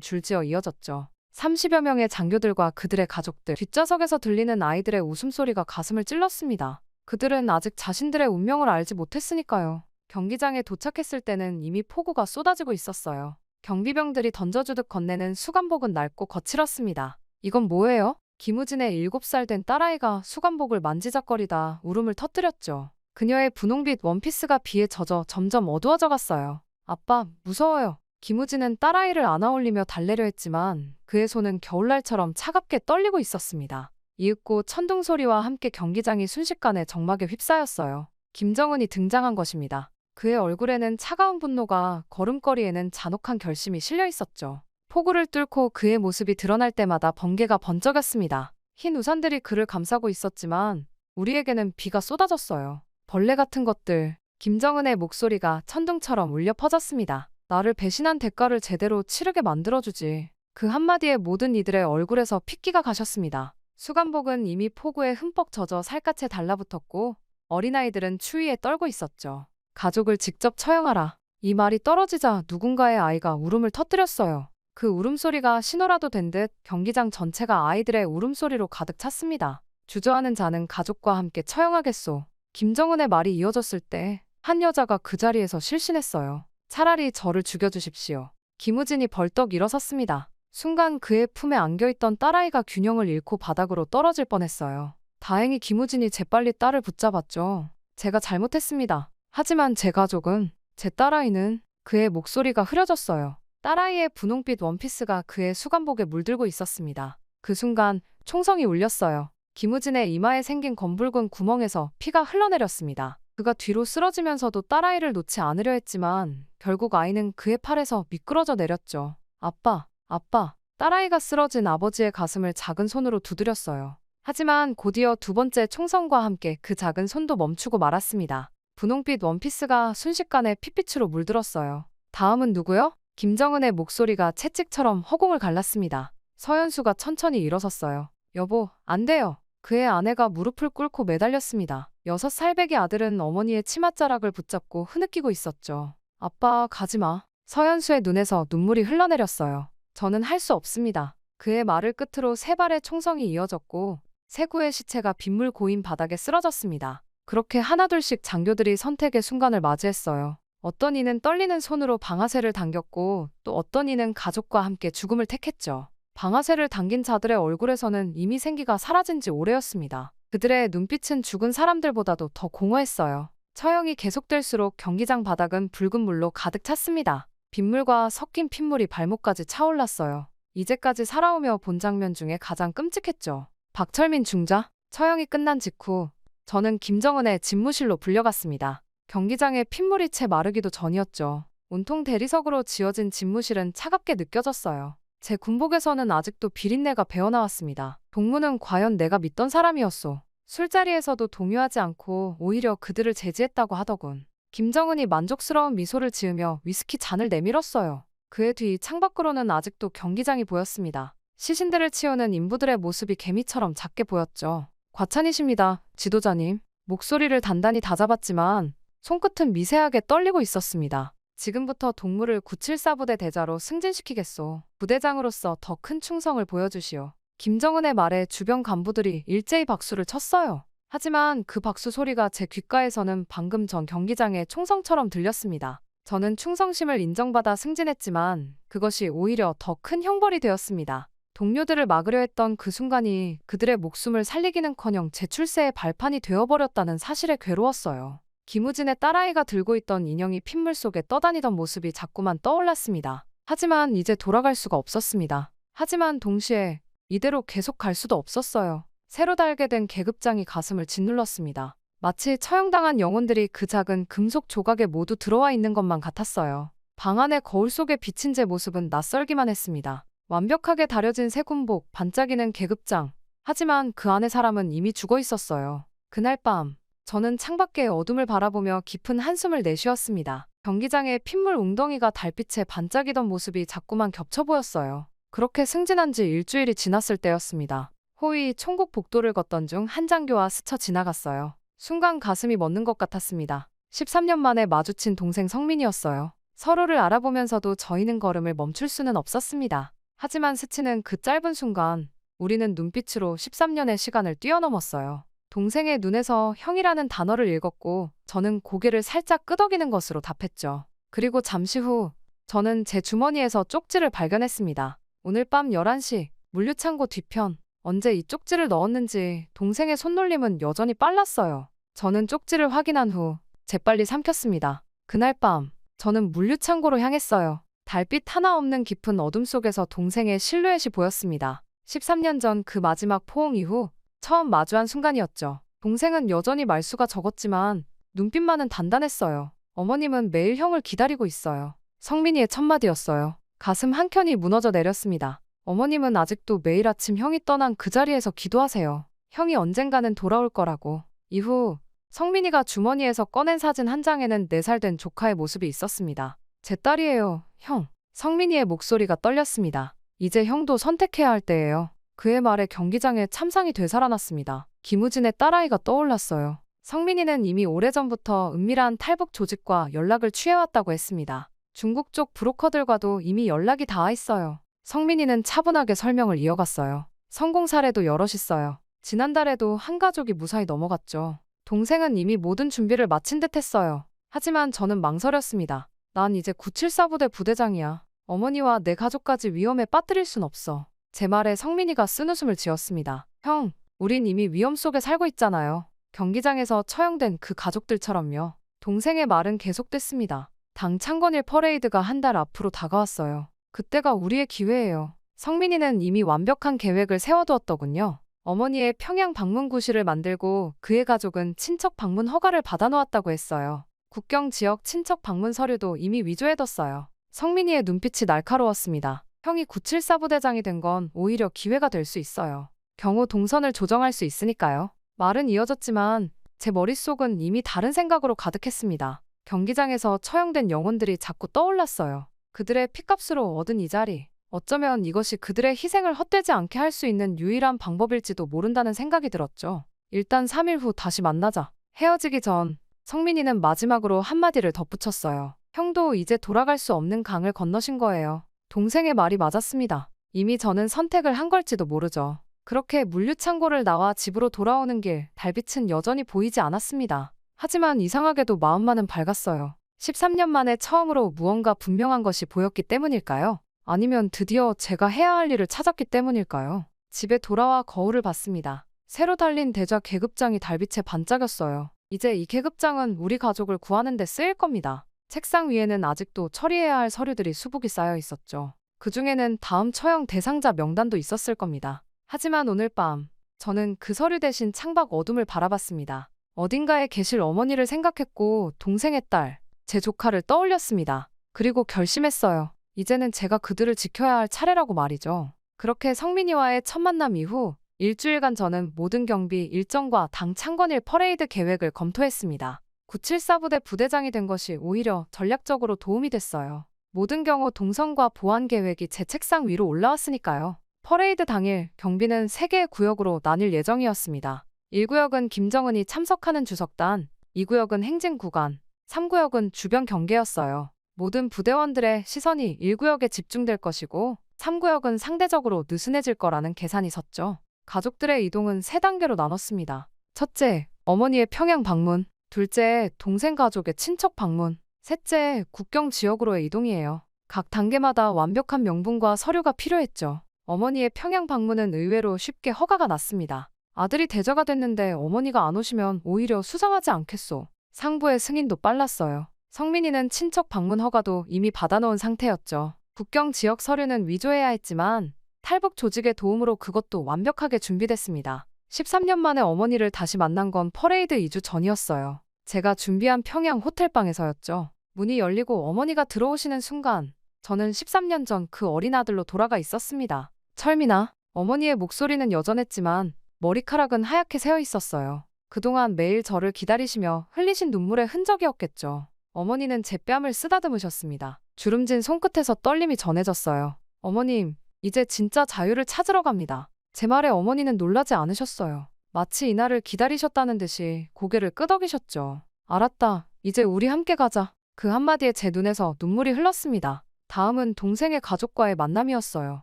줄지어 이어졌죠. 30여 명의 장교들과 그들의 가족들, 뒷좌석에서 들리는 아이들의 웃음소리가 가슴을 찔렀습니다. 그들은 아직 자신들의 운명을 알지 못했으니까요. 경기장에 도착했을 때는 이미 폭우가 쏟아지고 있었어요. 경비병들이 던져주듯 건네는 수감복은 낡고 거칠었습니다. 이건 뭐예요? 김우진의 7살 된 딸아이가 수감복을 만지작거리다 울음을 터뜨렸죠. 그녀의 분홍빛 원피스가 비에 젖어 점점 어두워져 갔어요. 아빠, 무서워요. 김우진은 딸아이를 안아올리며 달래려 했지만 그의 손은 겨울날처럼 차갑게 떨리고 있었습니다. 이윽고 천둥 소리와 함께 경기장이 순식간에 정막에 휩싸였어요. 김정은이 등장한 것입니다. 그의 얼굴에는 차가운 분노가, 걸음걸이에는 잔혹한 결심이 실려 있었죠. 폭우를 뚫고 그의 모습이 드러날 때마다 번개가 번쩍였습니다. 흰 우산들이 그를 감싸고 있었지만 우리에게는 비가 쏟아졌어요. 벌레 같은 것들. 김정은의 목소리가 천둥처럼 울려 퍼졌습니다. 나를 배신한 대가를 제대로 치르게 만들어주지. 그 한마디에 모든 이들의 얼굴에서 핏기가 가셨습니다. 수감복은 이미 폭우에 흠뻑 젖어 살갗에 달라붙었고 어린아이들은 추위에 떨고 있었죠. 가족을 직접 처형하라. 이 말이 떨어지자 누군가의 아이가 울음을 터뜨렸어요. 그 울음소리가 신호라도 된 듯 경기장 전체가 아이들의 울음소리로 가득 찼습니다. 주저하는 자는 가족과 함께 처형하겠소. 김정은의 말이 이어졌을 때 한 여자가 그 자리에서 실신했어요. 차라리 저를 죽여주십시오. 김우진이 벌떡 일어섰습니다. 순간 그의 품에 안겨있던 딸아이가 균형을 잃고 바닥으로 떨어질 뻔했어요. 다행히 김우진이 재빨리 딸을 붙잡았죠. 제가 잘못했습니다. 하지만 제 가족은, 제 딸아이는, 그의 목소리가 흐려졌어요. 딸아이의 분홍빛 원피스가 그의 수감복에 물들고 있었습니다. 그 순간 총성이 울렸어요. 김우진의 이마에 생긴 검붉은 구멍에서 피가 흘러내렸습니다. 그가 뒤로 쓰러지면서도 딸아이를 놓지 않으려 했지만 결국 아이는 그의 팔에서 미끄러져 내렸죠. 아빠, 아빠. 딸아이가 쓰러진 아버지의 가슴을 작은 손으로 두드렸어요. 하지만 곧이어 두 번째 총성과 함께 그 작은 손도 멈추고 말았습니다. 분홍빛 원피스가 순식간에 핏빛으로 물들었어요. 다음은 누구요? 김정은의 목소리가 채찍처럼 허공을 갈랐습니다. 서연수가 천천히 일어섰어요. 여보, 안 돼요. 그의 아내가 무릎을 꿇고 매달렸습니다. 6살배기 아들은 어머니의 치맛자락을 붙잡고 흐느끼고 있었죠. 아빠, 가지마. 서연수의 눈에서 눈물이 흘러내렸어요. 저는 할 수 없습니다. 그의 말을 끝으로 3발의 총성이 이어졌고 3구의 시체가 빗물 고인 바닥에 쓰러졌습니다. 그렇게 하나둘씩 장교들이 선택의 순간을 맞이했어요. 어떤 이는 떨리는 손으로 방아쇠를 당겼고 또 어떤 이는 가족과 함께 죽음을 택했죠. 방아쇠를 당긴 자들의 얼굴에서는 이미 생기가 사라진 지 오래였습니다. 그들의 눈빛은 죽은 사람들보다도 더 공허했어요. 처형이 계속될수록 경기장 바닥은 붉은 물로 가득 찼습니다. 빗물과 섞인 핏물이 발목까지 차올랐어요. 이제까지 살아오며 본 장면 중에 가장 끔찍했죠. 박철민 중자, 처형이 끝난 직후 저는 김정은의 집무실로 불려갔습니다. 경기장에 핏물이 채 마르기도 전이었죠. 온통 대리석으로 지어진 집무실은 차갑게 느껴졌어요. 제 군복에서는 아직도 비린내가 배어나왔습니다. 동무는 과연 내가 믿던 사람이었소. 술자리에서도 동요하지 않고 오히려 그들을 제지했다고 하더군. 김정은이 만족스러운 미소를 지으며 위스키 잔을 내밀었어요. 그의 뒤 창밖으로는 아직도 경기장이 보였습니다. 시신들을 치우는 인부들의 모습이 개미처럼 작게 보였죠. 과찬이십니다, 지도자님. 목소리를 단단히 다잡았지만 손끝은 미세하게 떨리고 있었습니다. 지금부터 동무를 974부대 대자로 승진시키겠소. 부대장으로서 더 큰 충성을 보여주시오. 김정은의 말에 주변 간부들이 일제히 박수를 쳤어요. 하지만 그 박수 소리가 제 귓가에서는 방금 전 경기장의 총성처럼 들렸습니다. 저는 충성심을 인정받아 승진했지만 그것이 오히려 더 큰 형벌이 되었습니다. 동료들을 막으려 했던 그 순간이 그들의 목숨을 살리기는커녕 제 출세의 발판이 되어버렸다는 사실에 괴로웠어요. 김우진의 딸아이가 들고 있던 인형이 핏물 속에 떠다니던 모습이 자꾸만 떠올랐습니다. 하지만 이제 돌아갈 수가 없었습니다. 하지만 동시에 이대로 계속 갈 수도 없었어요. 새로 달게 된 계급장이 가슴을 짓눌렀습니다. 마치 처형당한 영혼들이 그 작은 금속 조각에 모두 들어와 있는 것만 같았어요. 방 안의 거울 속에 비친 제 모습은 낯설기만 했습니다. 완벽하게 다려진 새 군복, 반짝이는 계급장. 하지만 그 안의 사람은 이미 죽어 있었어요. 그날 밤 저는 창밖의 어둠을 바라보며 깊은 한숨을 내쉬었습니다. 경기장의 핏물 웅덩이가 달빛에 반짝이던 모습이 자꾸만 겹쳐 보였어요. 그렇게 승진한 지 일주일이 지났을 때였습니다. 호위 총국 복도를 걷던 중 한 장교와 스쳐 지나갔어요. 순간 가슴이 멎는 것 같았습니다. 13년 만에 마주친 동생 성민이었어요. 서로를 알아보면서도 저희는 걸음을 멈출 수는 없었습니다. 하지만 스치는 그 짧은 순간 우리는 눈빛으로 13년의 시간을 뛰어넘었어요. 동생의 눈에서 형이라는 단어를 읽었고 저는 고개를 살짝 끄덕이는 것으로 답했죠. 그리고 잠시 후 저는 제 주머니에서 쪽지를 발견했습니다. 오늘 밤 11시 물류창고 뒤편. 언제 이 쪽지를 넣었는지 동생의 손놀림은 여전히 빨랐어요. 저는 쪽지를 확인한 후 재빨리 삼켰습니다. 그날 밤 저는 물류창고로 향했어요. 달빛 하나 없는 깊은 어둠 속에서 동생의 실루엣이 보였습니다. 13년 전 그 마지막 포옹 이후 처음 마주한 순간이었죠. 동생은 여전히 말수가 적었지만 눈빛만은 단단했어요. 어머님은 매일 형을 기다리고 있어요. 성민이의 첫마디였어요. 가슴 한켠이 무너져 내렸습니다. 어머님은 아직도 매일 아침 형이 떠난 그 자리에서 기도하세요. 형이 언젠가는 돌아올 거라고. 이후 성민이가 주머니에서 꺼낸 사진 한 장에는 4살 된 조카의 모습이 있었습니다. 제 딸이에요, 형. 성민이의 목소리가 떨렸습니다. 이제 형도 선택해야 할 때예요. 그의 말에 경기장에 참상이 되살아났습니다. 김우진의 딸아이가 떠올랐어요. 성민이는 이미 오래전부터 은밀한 탈북 조직과 연락을 취해왔다고 했습니다. 중국 쪽 브로커들과도 이미 연락이 닿아 있어요. 성민이는 차분하게 설명을 이어갔어요. 성공 사례도 여럿 있어요. 지난달에도 한 가족이 무사히 넘어갔죠. 동생은 이미 모든 준비를 마친 듯 했어요. 하지만 저는 망설였습니다. 난 이제 974부대 부대장이야. 어머니와 내 가족까지 위험에 빠뜨릴 순 없어. 제 말에 성민이가 쓴웃음을 지었습니다. 형, 우린 이미 위험 속에 살고 있잖아요. 경기장에서 처형된 그 가족들처럼요. 동생의 말은 계속됐습니다. 당 창건일 퍼레이드가 한 달 앞으로 다가왔어요. 그때가 우리의 기회예요. 성민이는 이미 완벽한 계획을 세워두었더군요. 어머니의 평양 방문 구실을 만들고 그의 가족은 친척 방문 허가를 받아놓았다고 했어요. 국경 지역 친척 방문 서류도 이미 위조해뒀어요. 성민이의 눈빛이 날카로웠습니다. 형이 974부대장이 된 건 오히려 기회가 될 수 있어요. 경우 동선을 조정할 수 있으니까요. 말은 이어졌지만 제 머릿속은 이미 다른 생각으로 가득했습니다. 경기장에서 처형된 영혼들이 자꾸 떠올랐어요. 그들의 핏값으로 얻은 이 자리. 어쩌면 이것이 그들의 희생을 헛되지 않게 할 수 있는 유일한 방법일지도 모른다는 생각이 들었죠. 일단 3일 후 다시 만나자. 헤어지기 전 성민이는 마지막으로 한마디를 덧붙였어요. 형도 이제 돌아갈 수 없는 강을 건너신 거예요. 동생의 말이 맞았습니다. 이미 저는 선택을 한 걸지도 모르죠. 그렇게 물류창고를 나와 집으로 돌아오는 길, 달빛은 여전히 보이지 않았습니다. 하지만 이상하게도 마음만은 밝았어요. 13년 만에 처음으로 무언가 분명한 것이 보였기 때문일까요? 아니면 드디어 제가 해야 할 일을 찾았기 때문일까요? 집에 돌아와 거울을 봤습니다. 새로 달린 대좌 계급장이 달빛에 반짝였어요. 이제 이 계급장은 우리 가족을 구하는 데 쓰일 겁니다. 책상 위에는 아직도 처리해야 할 서류들이 수북이 쌓여 있었죠. 그중에는 다음 처형 대상자 명단도 있었을 겁니다. 하지만 오늘 밤 저는 그 서류 대신 창밖 어둠을 바라봤습니다. 어딘가에 계실 어머니를 생각했고 동생의 딸, 제 조카를 떠올렸습니다. 그리고 결심했어요. 이제는 제가 그들을 지켜야 할 차례라고 말이죠. 그렇게 성민이와의 첫 만남 이후 일주일간 저는 모든 경비 일정과 당 창건일 퍼레이드 계획을 검토했습니다. 974 부대 부대장이 된 것이 오히려 전략적으로 도움이 됐어요. 모든 경우 동선과 보안 계획이 제 책상 위로 올라왔으니까요. 퍼레이드 당일 경비는 3개의 구역으로 나뉠 예정이었습니다. 1구역은 김정은이 참석하는 주석단, 2구역은 행진 구간, 3구역은 주변 경계였어요. 모든 부대원들의 시선이 1구역에 집중될 것이고 3구역은 상대적으로 느슨해질 거라는 계산이 섰죠. 가족들의 이동은 3단계로 나눴습니다. 첫째, 어머니의 평양 방문. 둘째, 동생 가족의 친척 방문. 셋째, 국경 지역으로의 이동이에요. 각 단계마다 완벽한 명분과 서류가 필요했죠. 어머니의 평양 방문은 의외로 쉽게 허가가 났습니다. 아들이 대저가 됐는데 어머니가 안 오시면 오히려 수상하지 않겠소. 상부의 승인도 빨랐어요. 성민이는 친척 방문 허가도 이미 받아놓은 상태였죠. 국경 지역 서류는 위조해야 했지만 탈북 조직의 도움으로 그것도 완벽하게 준비됐습니다. 13년 만에 어머니를 다시 만난 건 퍼레이드 2주 전이었어요. 제가 준비한 평양 호텔방에서였죠. 문이 열리고 어머니가 들어오시는 순간 저는 13년 전 그 어린 아들로 돌아가 있었습니다. 철민아, 어머니의 목소리는 여전했지만 머리카락은 하얗게 새어 있었어요. 그동안 매일 저를 기다리시며 흘리신 눈물의 흔적이었겠죠. 어머니는 제 뺨을 쓰다듬으셨습니다. 주름진 손끝에서 떨림이 전해졌어요. 어머님, 이제 진짜 자유를 찾으러 갑니다. 제 말에 어머니는 놀라지 않으셨어요. 마치 이날을 기다리셨다는 듯이 고개를 끄덕이셨죠. 알았다. 이제 우리 함께 가자. 그 한마디에 제 눈에서 눈물이 흘렀습니다. 다음은 동생의 가족과의 만남이었어요.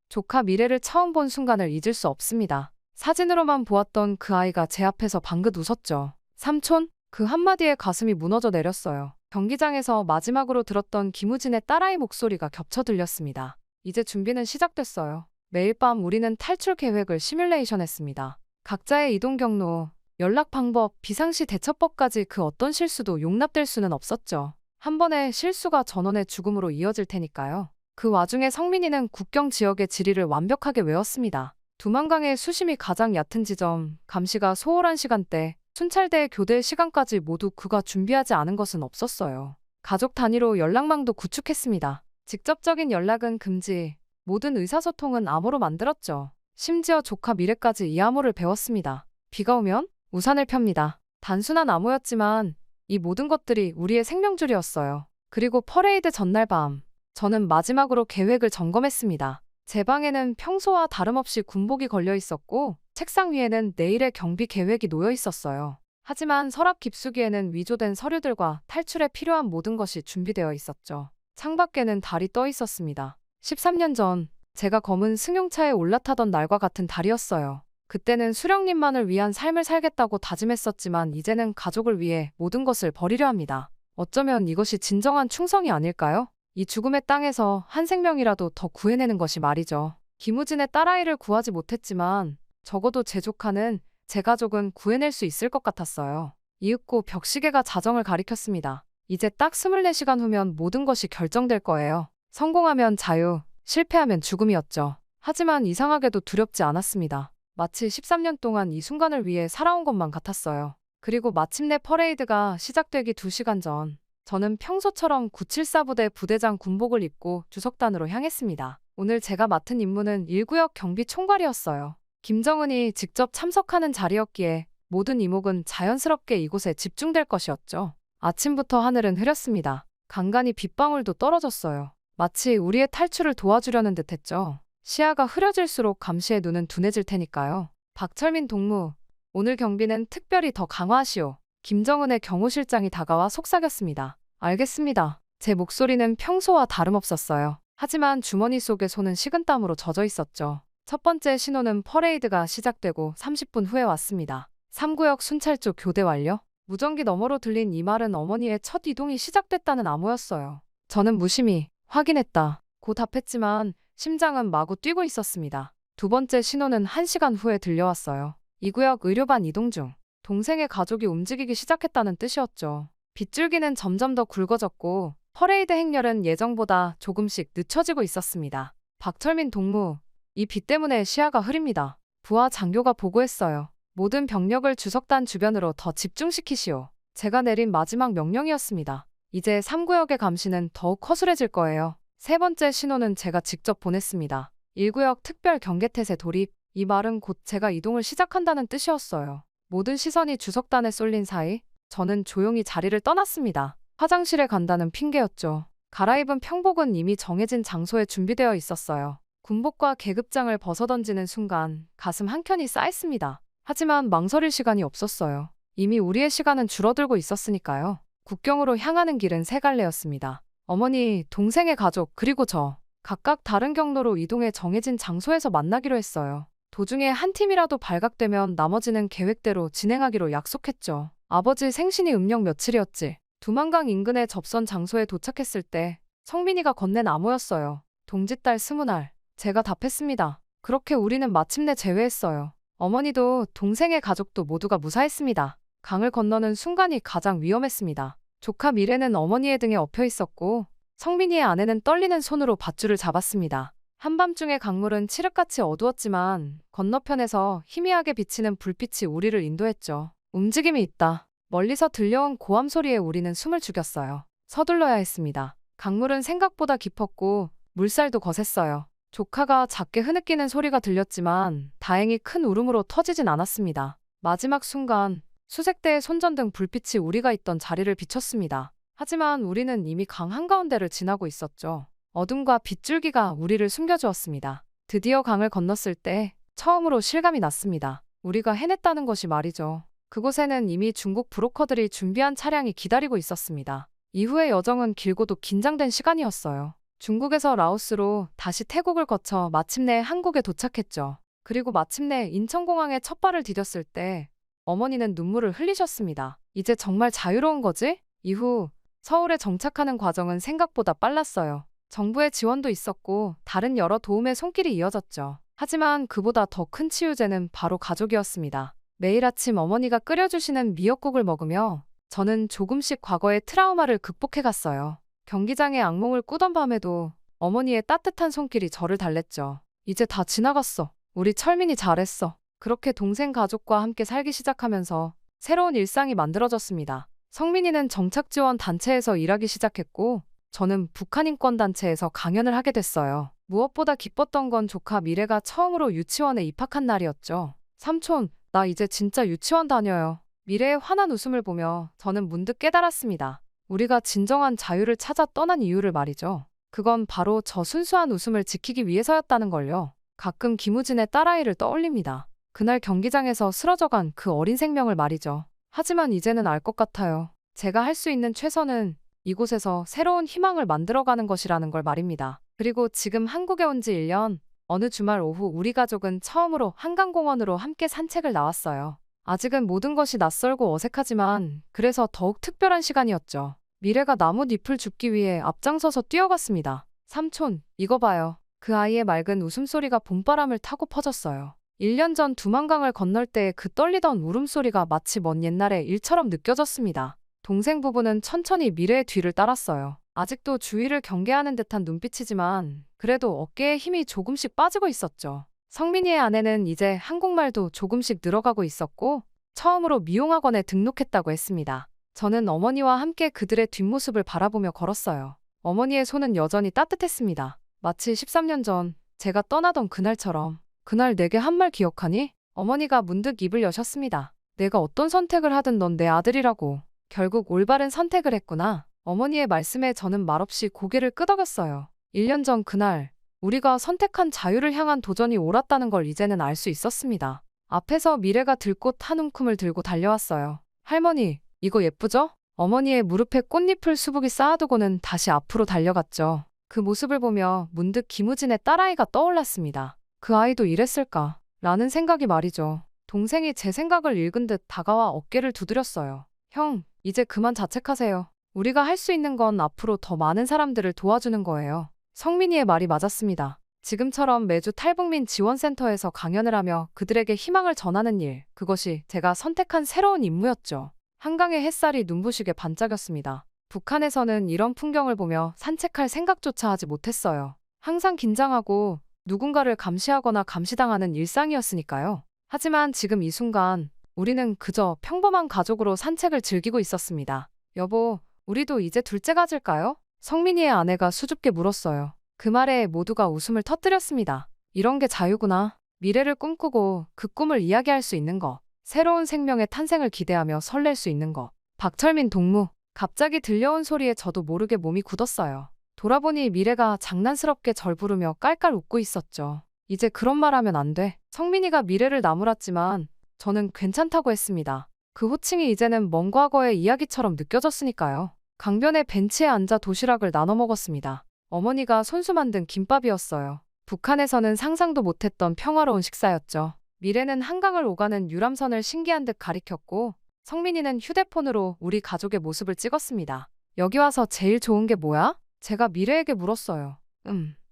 조카 미래를 처음 본 순간을 잊을 수 없습니다. 사진으로만 보았던 그 아이가 제 앞에서 방긋 웃었죠. 삼촌? 그 한마디에 가슴이 무너져 내렸어요. 경기장에서 마지막으로 들었던 김우진의 딸아이 목소리가 겹쳐 들렸습니다. 이제 준비는 시작됐어요. 매일 밤 우리는 탈출 계획을 시뮬레이션했습니다. 각자의 이동 경로, 연락 방법, 비상시 대처법까지 그 어떤 실수도 용납될 수는 없었죠. 한 번의 실수가 전원의 죽음으로 이어질 테니까요. 그 와중에 성민이는 국경 지역의 지리를 완벽하게 외웠습니다. 두만강의 수심이 가장 얕은 지점, 감시가 소홀한 시간대, 순찰대의 교대 시간까지 모두 그가 준비하지 않은 것은 없었어요. 가족 단위로 연락망도 구축했습니다. 직접적인 연락은 금지, 모든 의사소통은 암호로 만들었죠. 심지어 조카 미래까지 이 암호를 배웠습니다. 비가 오면 우산을 펴니다. 단순한 암호였지만 이 모든 것들이 우리의 생명줄이었어요. 그리고 퍼레이드 전날 밤, 저는 마지막으로 계획을 점검했습니다. 제 방에는 평소와 다름없이 군복이 걸려 있었고 책상 위에는 내일의 경비 계획이 놓여 있었어요. 하지만 서랍 깊숙이에는 위조된 서류들과 탈출에 필요한 모든 것이 준비되어 있었죠. 창밖에는 달이 떠 있었습니다. 13년 전 제가 검은 승용차에 올라타던 날과 같은 달이었어요. 그때는 수령님만을 위한 삶을 살겠다고 다짐했었지만 이제는 가족을 위해 모든 것을 버리려 합니다. 어쩌면 이것이 진정한 충성이 아닐까요? 이 죽음의 땅에서 한 생명이라도 더 구해내는 것이 말이죠. 김우진의 딸아이를 구하지 못했지만 적어도 제 조카는, 제 가족은 구해낼 수 있을 것 같았어요. 이윽고 벽시계가 자정을 가리켰습니다. 이제 딱 24시간 후면 모든 것이 결정될 거예요. 성공하면 자유, 실패하면 죽음이었죠. 하지만 이상하게도 두렵지 않았습니다. 마치 13년 동안 이 순간을 위해 살아온 것만 같았어요. 그리고 마침내 퍼레이드가 시작되기 2시간 전, 저는 평소처럼 974 부대 부대장 군복을 입고 주석단으로 향했습니다. 오늘 제가 맡은 임무는 1구역 경비 총괄이었어요. 김정은이 직접 참석하는 자리였기에 모든 이목은 자연스럽게 이곳에 집중될 것이었죠. 아침부터 하늘은 흐렸습니다. 간간히 빗방울도 떨어졌어요. 마치 우리의 탈출을 도와주려는 듯했죠. 시야가 흐려질수록 감시의 눈은 둔해질 테니까요. 박철민 동무, 오늘 경비는 특별히 더 강화하시오. 김정은의 경호실장이 다가와 속삭였습니다. 알겠습니다. 제 목소리는 평소와 다름없었어요. 하지만 주머니 속의 손은 식은땀으로 젖어 있었죠. 첫 번째 신호는 퍼레이드가 시작되고 30분 후에 왔습니다. 3구역 순찰 쪽 교대 완료. 무전기 너머로 들린 이 말은 어머니의 첫 이동이 시작됐다는 암호였어요. 저는 무심히 확인했다 고 답했지만 심장은 마구 뛰고 있었습니다. 두 번째 신호는 1시간 후에 들려왔어요. 이 구역 의료반 이동 중. 동생의 가족이 움직이기 시작했다는 뜻이었죠. 빗줄기는 점점 더 굵어졌고 퍼레이드 행렬은 예정보다 조금씩 늦춰지고 있었습니다. 박철민 동무, 이 빛 때문에 시야가 흐립니다. 부하 장교가 보고했어요. 모든 병력을 주석단 주변으로 더 집중시키시오. 제가 내린 마지막 명령이었습니다. 이제 3구역의 감시는 더욱 허술해질 거예요. 세 번째 신호는 제가 직접 보냈습니다. 1구역 특별 경계태세 돌입. 이 말은 곧 제가 이동을 시작한다는 뜻이었어요. 모든 시선이 주석단에 쏠린 사이 저는 조용히 자리를 떠났습니다. 화장실에 간다는 핑계였죠. 갈아입은 평복은 이미 정해진 장소에 준비되어 있었어요. 군복과 계급장을 벗어던지는 순간 가슴 한켠이 쌓였습니다. 하지만 망설일 시간이 없었어요. 이미 우리의 시간은 줄어들고 있었으니까요. 국경으로 향하는 길은 세 갈래였습니다. 어머니, 동생의 가족, 그리고 저. 각각 다른 경로로 이동해 정해진 장소에서 만나기로 했어요. 도중에 한 팀이라도 발각되면 나머지는 계획대로 진행하기로 약속했죠. 아버지 생신이 음력 며칠이었지. 두만강 인근의 접선 장소에 도착했을 때 성민이가 건넨 암호였어요. 동짓달 20날. 제가 답했습니다. 그렇게 우리는 마침내 재회했어요. 어머니도 동생의 가족도 모두가 무사했습니다. 강을 건너는 순간이 가장 위험했습니다. 조카 미래는 어머니의 등에 엎여 있었고 성민이의 아내는 떨리는 손으로 밧줄을 잡았습니다. 한밤중의 강물은 칠흑같이 어두웠지만 건너편에서 희미하게 비치는 불빛이 우리를 인도했죠. 움직임이 있다. 멀리서 들려온 고함 소리에 우리는 숨을 죽였어요. 서둘러야 했습니다. 강물은 생각보다 깊었고 물살도 거셌어요. 조카가 작게 흐느끼는 소리가 들렸지만 다행히 큰 울음으로 터지진 않았습니다. 마지막 순간 수색대의 손전등 불빛이 우리가 있던 자리를 비췄습니다. 하지만 우리는 이미 강 한가운데를 지나고 있었죠. 어둠과 빗줄기가 우리를 숨겨주었습니다. 드디어 강을 건넜을 때 처음으로 실감이 났습니다. 우리가 해냈다는 것이 말이죠. 그곳에는 이미 중국 브로커들이 준비한 차량이 기다리고 있었습니다. 이후의 여정은 길고도 긴장된 시간이었어요. 중국에서 라오스로 다시 태국을 거쳐 마침내 한국에 도착했죠. 그리고 마침내 인천공항에 첫 발을 디뎠을 때 어머니는 눈물을 흘리셨습니다. 이제 정말 자유로운 거지? 이후 서울에 정착하는 과정은 생각보다 빨랐어요. 정부의 지원도 있었고 다른 여러 도움의 손길이 이어졌죠. 하지만 그보다 더 큰 치유제는 바로 가족이었습니다. 매일 아침 어머니가 끓여주시는 미역국을 먹으며 저는 조금씩 과거의 트라우마를 극복해갔어요. 경기장의 악몽을 꾸던 밤에도 어머니의 따뜻한 손길이 저를 달랬죠. 이제 다 지나갔어. 우리 철민이 잘했어. 그렇게 동생 가족과 함께 살기 시작하면서 새로운 일상이 만들어졌습니다. 성민이는 정착지원 단체에서 일하기 시작했고 저는 북한인권단체에서 강연을 하게 됐어요. 무엇보다 기뻤던 건 조카 미래가 처음으로 유치원에 입학한 날이었죠. 삼촌, 나 이제 진짜 유치원 다녀요. 미래의 환한 웃음을 보며 저는 문득 깨달았습니다. 우리가 진정한 자유를 찾아 떠난 이유를 말이죠. 그건 바로 저 순수한 웃음을 지키기 위해서였다는 걸요. 가끔 김우진의 딸아이를 떠올립니다. 그날 경기장에서 쓰러져간 그 어린 생명을 말이죠. 하지만 이제는 알 것 같아요. 제가 할 수 있는 최선은 이곳에서 새로운 희망을 만들어가는 것이라는 걸 말입니다. 그리고 지금 한국에 온 지 1년, 어느 주말 오후 우리 가족은 처음으로 한강공원으로 함께 산책을 나왔어요. 아직은 모든 것이 낯설고 어색하지만 그래서 더욱 특별한 시간이었죠. 미래가 나뭇잎을 줍기 위해 앞장서서 뛰어갔습니다. 삼촌, 이거 봐요. 그 아이의 맑은 웃음소리가 봄바람을 타고 퍼졌어요. 1년 전 두만강을 건널 때 그 떨리던 울음소리가 마치 먼 옛날의 일처럼 느껴졌습니다. 동생 부부는 천천히 미래의 뒤를 따랐어요. 아직도 주위를 경계하는 듯한 눈빛이지만 그래도 어깨에 힘이 조금씩 빠지고 있었죠. 성민이의 아내는 이제 한국말도 조금씩 늘어가고 있었고 처음으로 미용학원에 등록했다고 했습니다. 저는 어머니와 함께 그들의 뒷모습을 바라보며 걸었어요. 어머니의 손은 여전히 따뜻했습니다. 마치 13년 전 제가 떠나던 그날처럼. 그날 내게 한 말 기억하니? 어머니가 문득 입을 여셨습니다. 내가 어떤 선택을 하든 넌 내 아들이라고. 결국 올바른 선택을 했구나. 어머니의 말씀에 저는 말없이 고개를 끄덕였어요. 1년 전 그날 우리가 선택한 자유를 향한 도전이 옳았다는 걸 이제는 알 수 있었습니다. 앞에서 미래가 들꽃 한 움큼을 들고 달려왔어요. 할머니, 이거 예쁘죠? 어머니의 무릎에 꽃잎을 수북이 쌓아두고는 다시 앞으로 달려갔죠. 그 모습을 보며 문득 김우진의 딸아이가 떠올랐습니다. 그 아이도 이랬을까? 라는 생각이 말이죠. 동생이 제 생각을 읽은 듯 다가와 어깨를 두드렸어요. 형, 이제 그만 자책하세요. 우리가 할 수 있는 건 앞으로 더 많은 사람들을 도와주는 거예요. 성민이의 말이 맞았습니다. 지금처럼 매주 탈북민 지원센터에서 강연을 하며 그들에게 희망을 전하는 일, 그것이 제가 선택한 새로운 임무였죠. 한강의 햇살이 눈부시게 반짝였습니다. 북한에서는 이런 풍경을 보며 산책할 생각조차 하지 못했어요. 항상 긴장하고 누군가를 감시하거나 감시당하는 일상이었으니까요. 하지만 지금 이 순간 우리는 그저 평범한 가족으로 산책을 즐기고 있었습니다. 여보, 우리도 이제 둘째 가질까요? 성민이의 아내가 수줍게 물었어요. 그 말에 모두가 웃음을 터뜨렸습니다. 이런 게 자유구나. 미래를 꿈꾸고 그 꿈을 이야기할 수 있는 것. 새로운 생명의 탄생을 기대하며 설렐 수 있는 것. 박철민 동무. 갑자기 들려온 소리에 저도 모르게 몸이 굳었어요. 돌아보니 미래가 장난스럽게 절 부르며 깔깔 웃고 있었죠. 이제 그런 말 하면 안 돼. 성민이가 미래를 나무랐지만 저는 괜찮다고 했습니다. 그 호칭이 이제는 먼 과거의 이야기처럼 느껴졌으니까요. 강변의 벤치에 앉아 도시락을 나눠 먹었습니다. 어머니가 손수 만든 김밥이었어요. 북한에서는 상상도 못했던 평화로운 식사였죠. 미래는 한강을 오가는 유람선을 신기한 듯 가리켰고 성민이는 휴대폰으로 우리 가족의 모습을 찍었습니다. 여기 와서 제일 좋은 게 뭐야? 제가 미래에게 물었어요.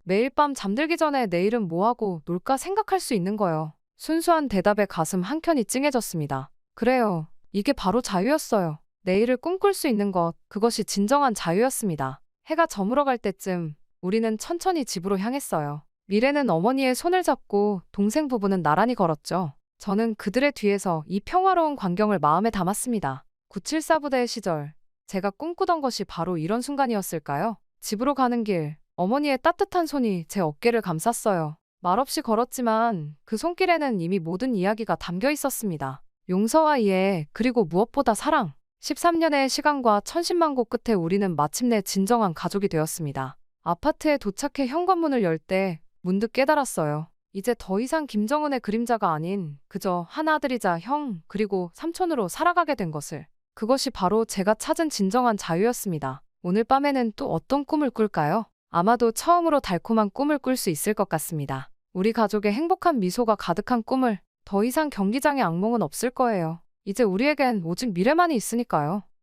매일 밤 잠들기 전에 내일은 뭐하고 놀까 생각할 수 있는 거요. 순수한 대답에 가슴 한켠이 찡해졌습니다. 그래요. 이게 바로 자유였어요. 내일을 꿈꿀 수 있는 것, 그것이 진정한 자유였습니다. 해가 저물어갈 때쯤 우리는 천천히 집으로 향했어요. 미래는 어머니의 손을 잡고 동생 부부는 나란히 걸었죠. 저는 그들의 뒤에서 이 평화로운 광경을 마음에 담았습니다. 974 부대의 시절, 제가 꿈꾸던 것이 바로 이런 순간이었을까요? 집으로 가는 길, 어머니의 따뜻한 손이 제 어깨를 감쌌어요. 말없이 걸었지만 그 손길에는 이미 모든 이야기가 담겨 있었습니다. 용서와 이해, 그리고 무엇보다 사랑. 13년의 시간과 천신만고 끝에 우리는 마침내 진정한 가족이 되었습니다. 아파트에 도착해 현관문을 열 때 문득 깨달았어요. 이제 더 이상 김정은의 그림자가 아닌 그저 한 아들이자 형 그리고 삼촌으로 살아가게 된 것을. 그것이 바로 제가 찾은 진정한 자유였습니다. 오늘 밤에는 또 어떤 꿈을 꿀까요? 아마도 처음으로 달콤한 꿈을 꿀 수 있을 것 같습니다. 우리 가족의 행복한 미소가 가득한 꿈을. 더 이상 경기장의 악몽은 없을 거예요. 이제 우리에겐 오직 미래만이 있으니까요.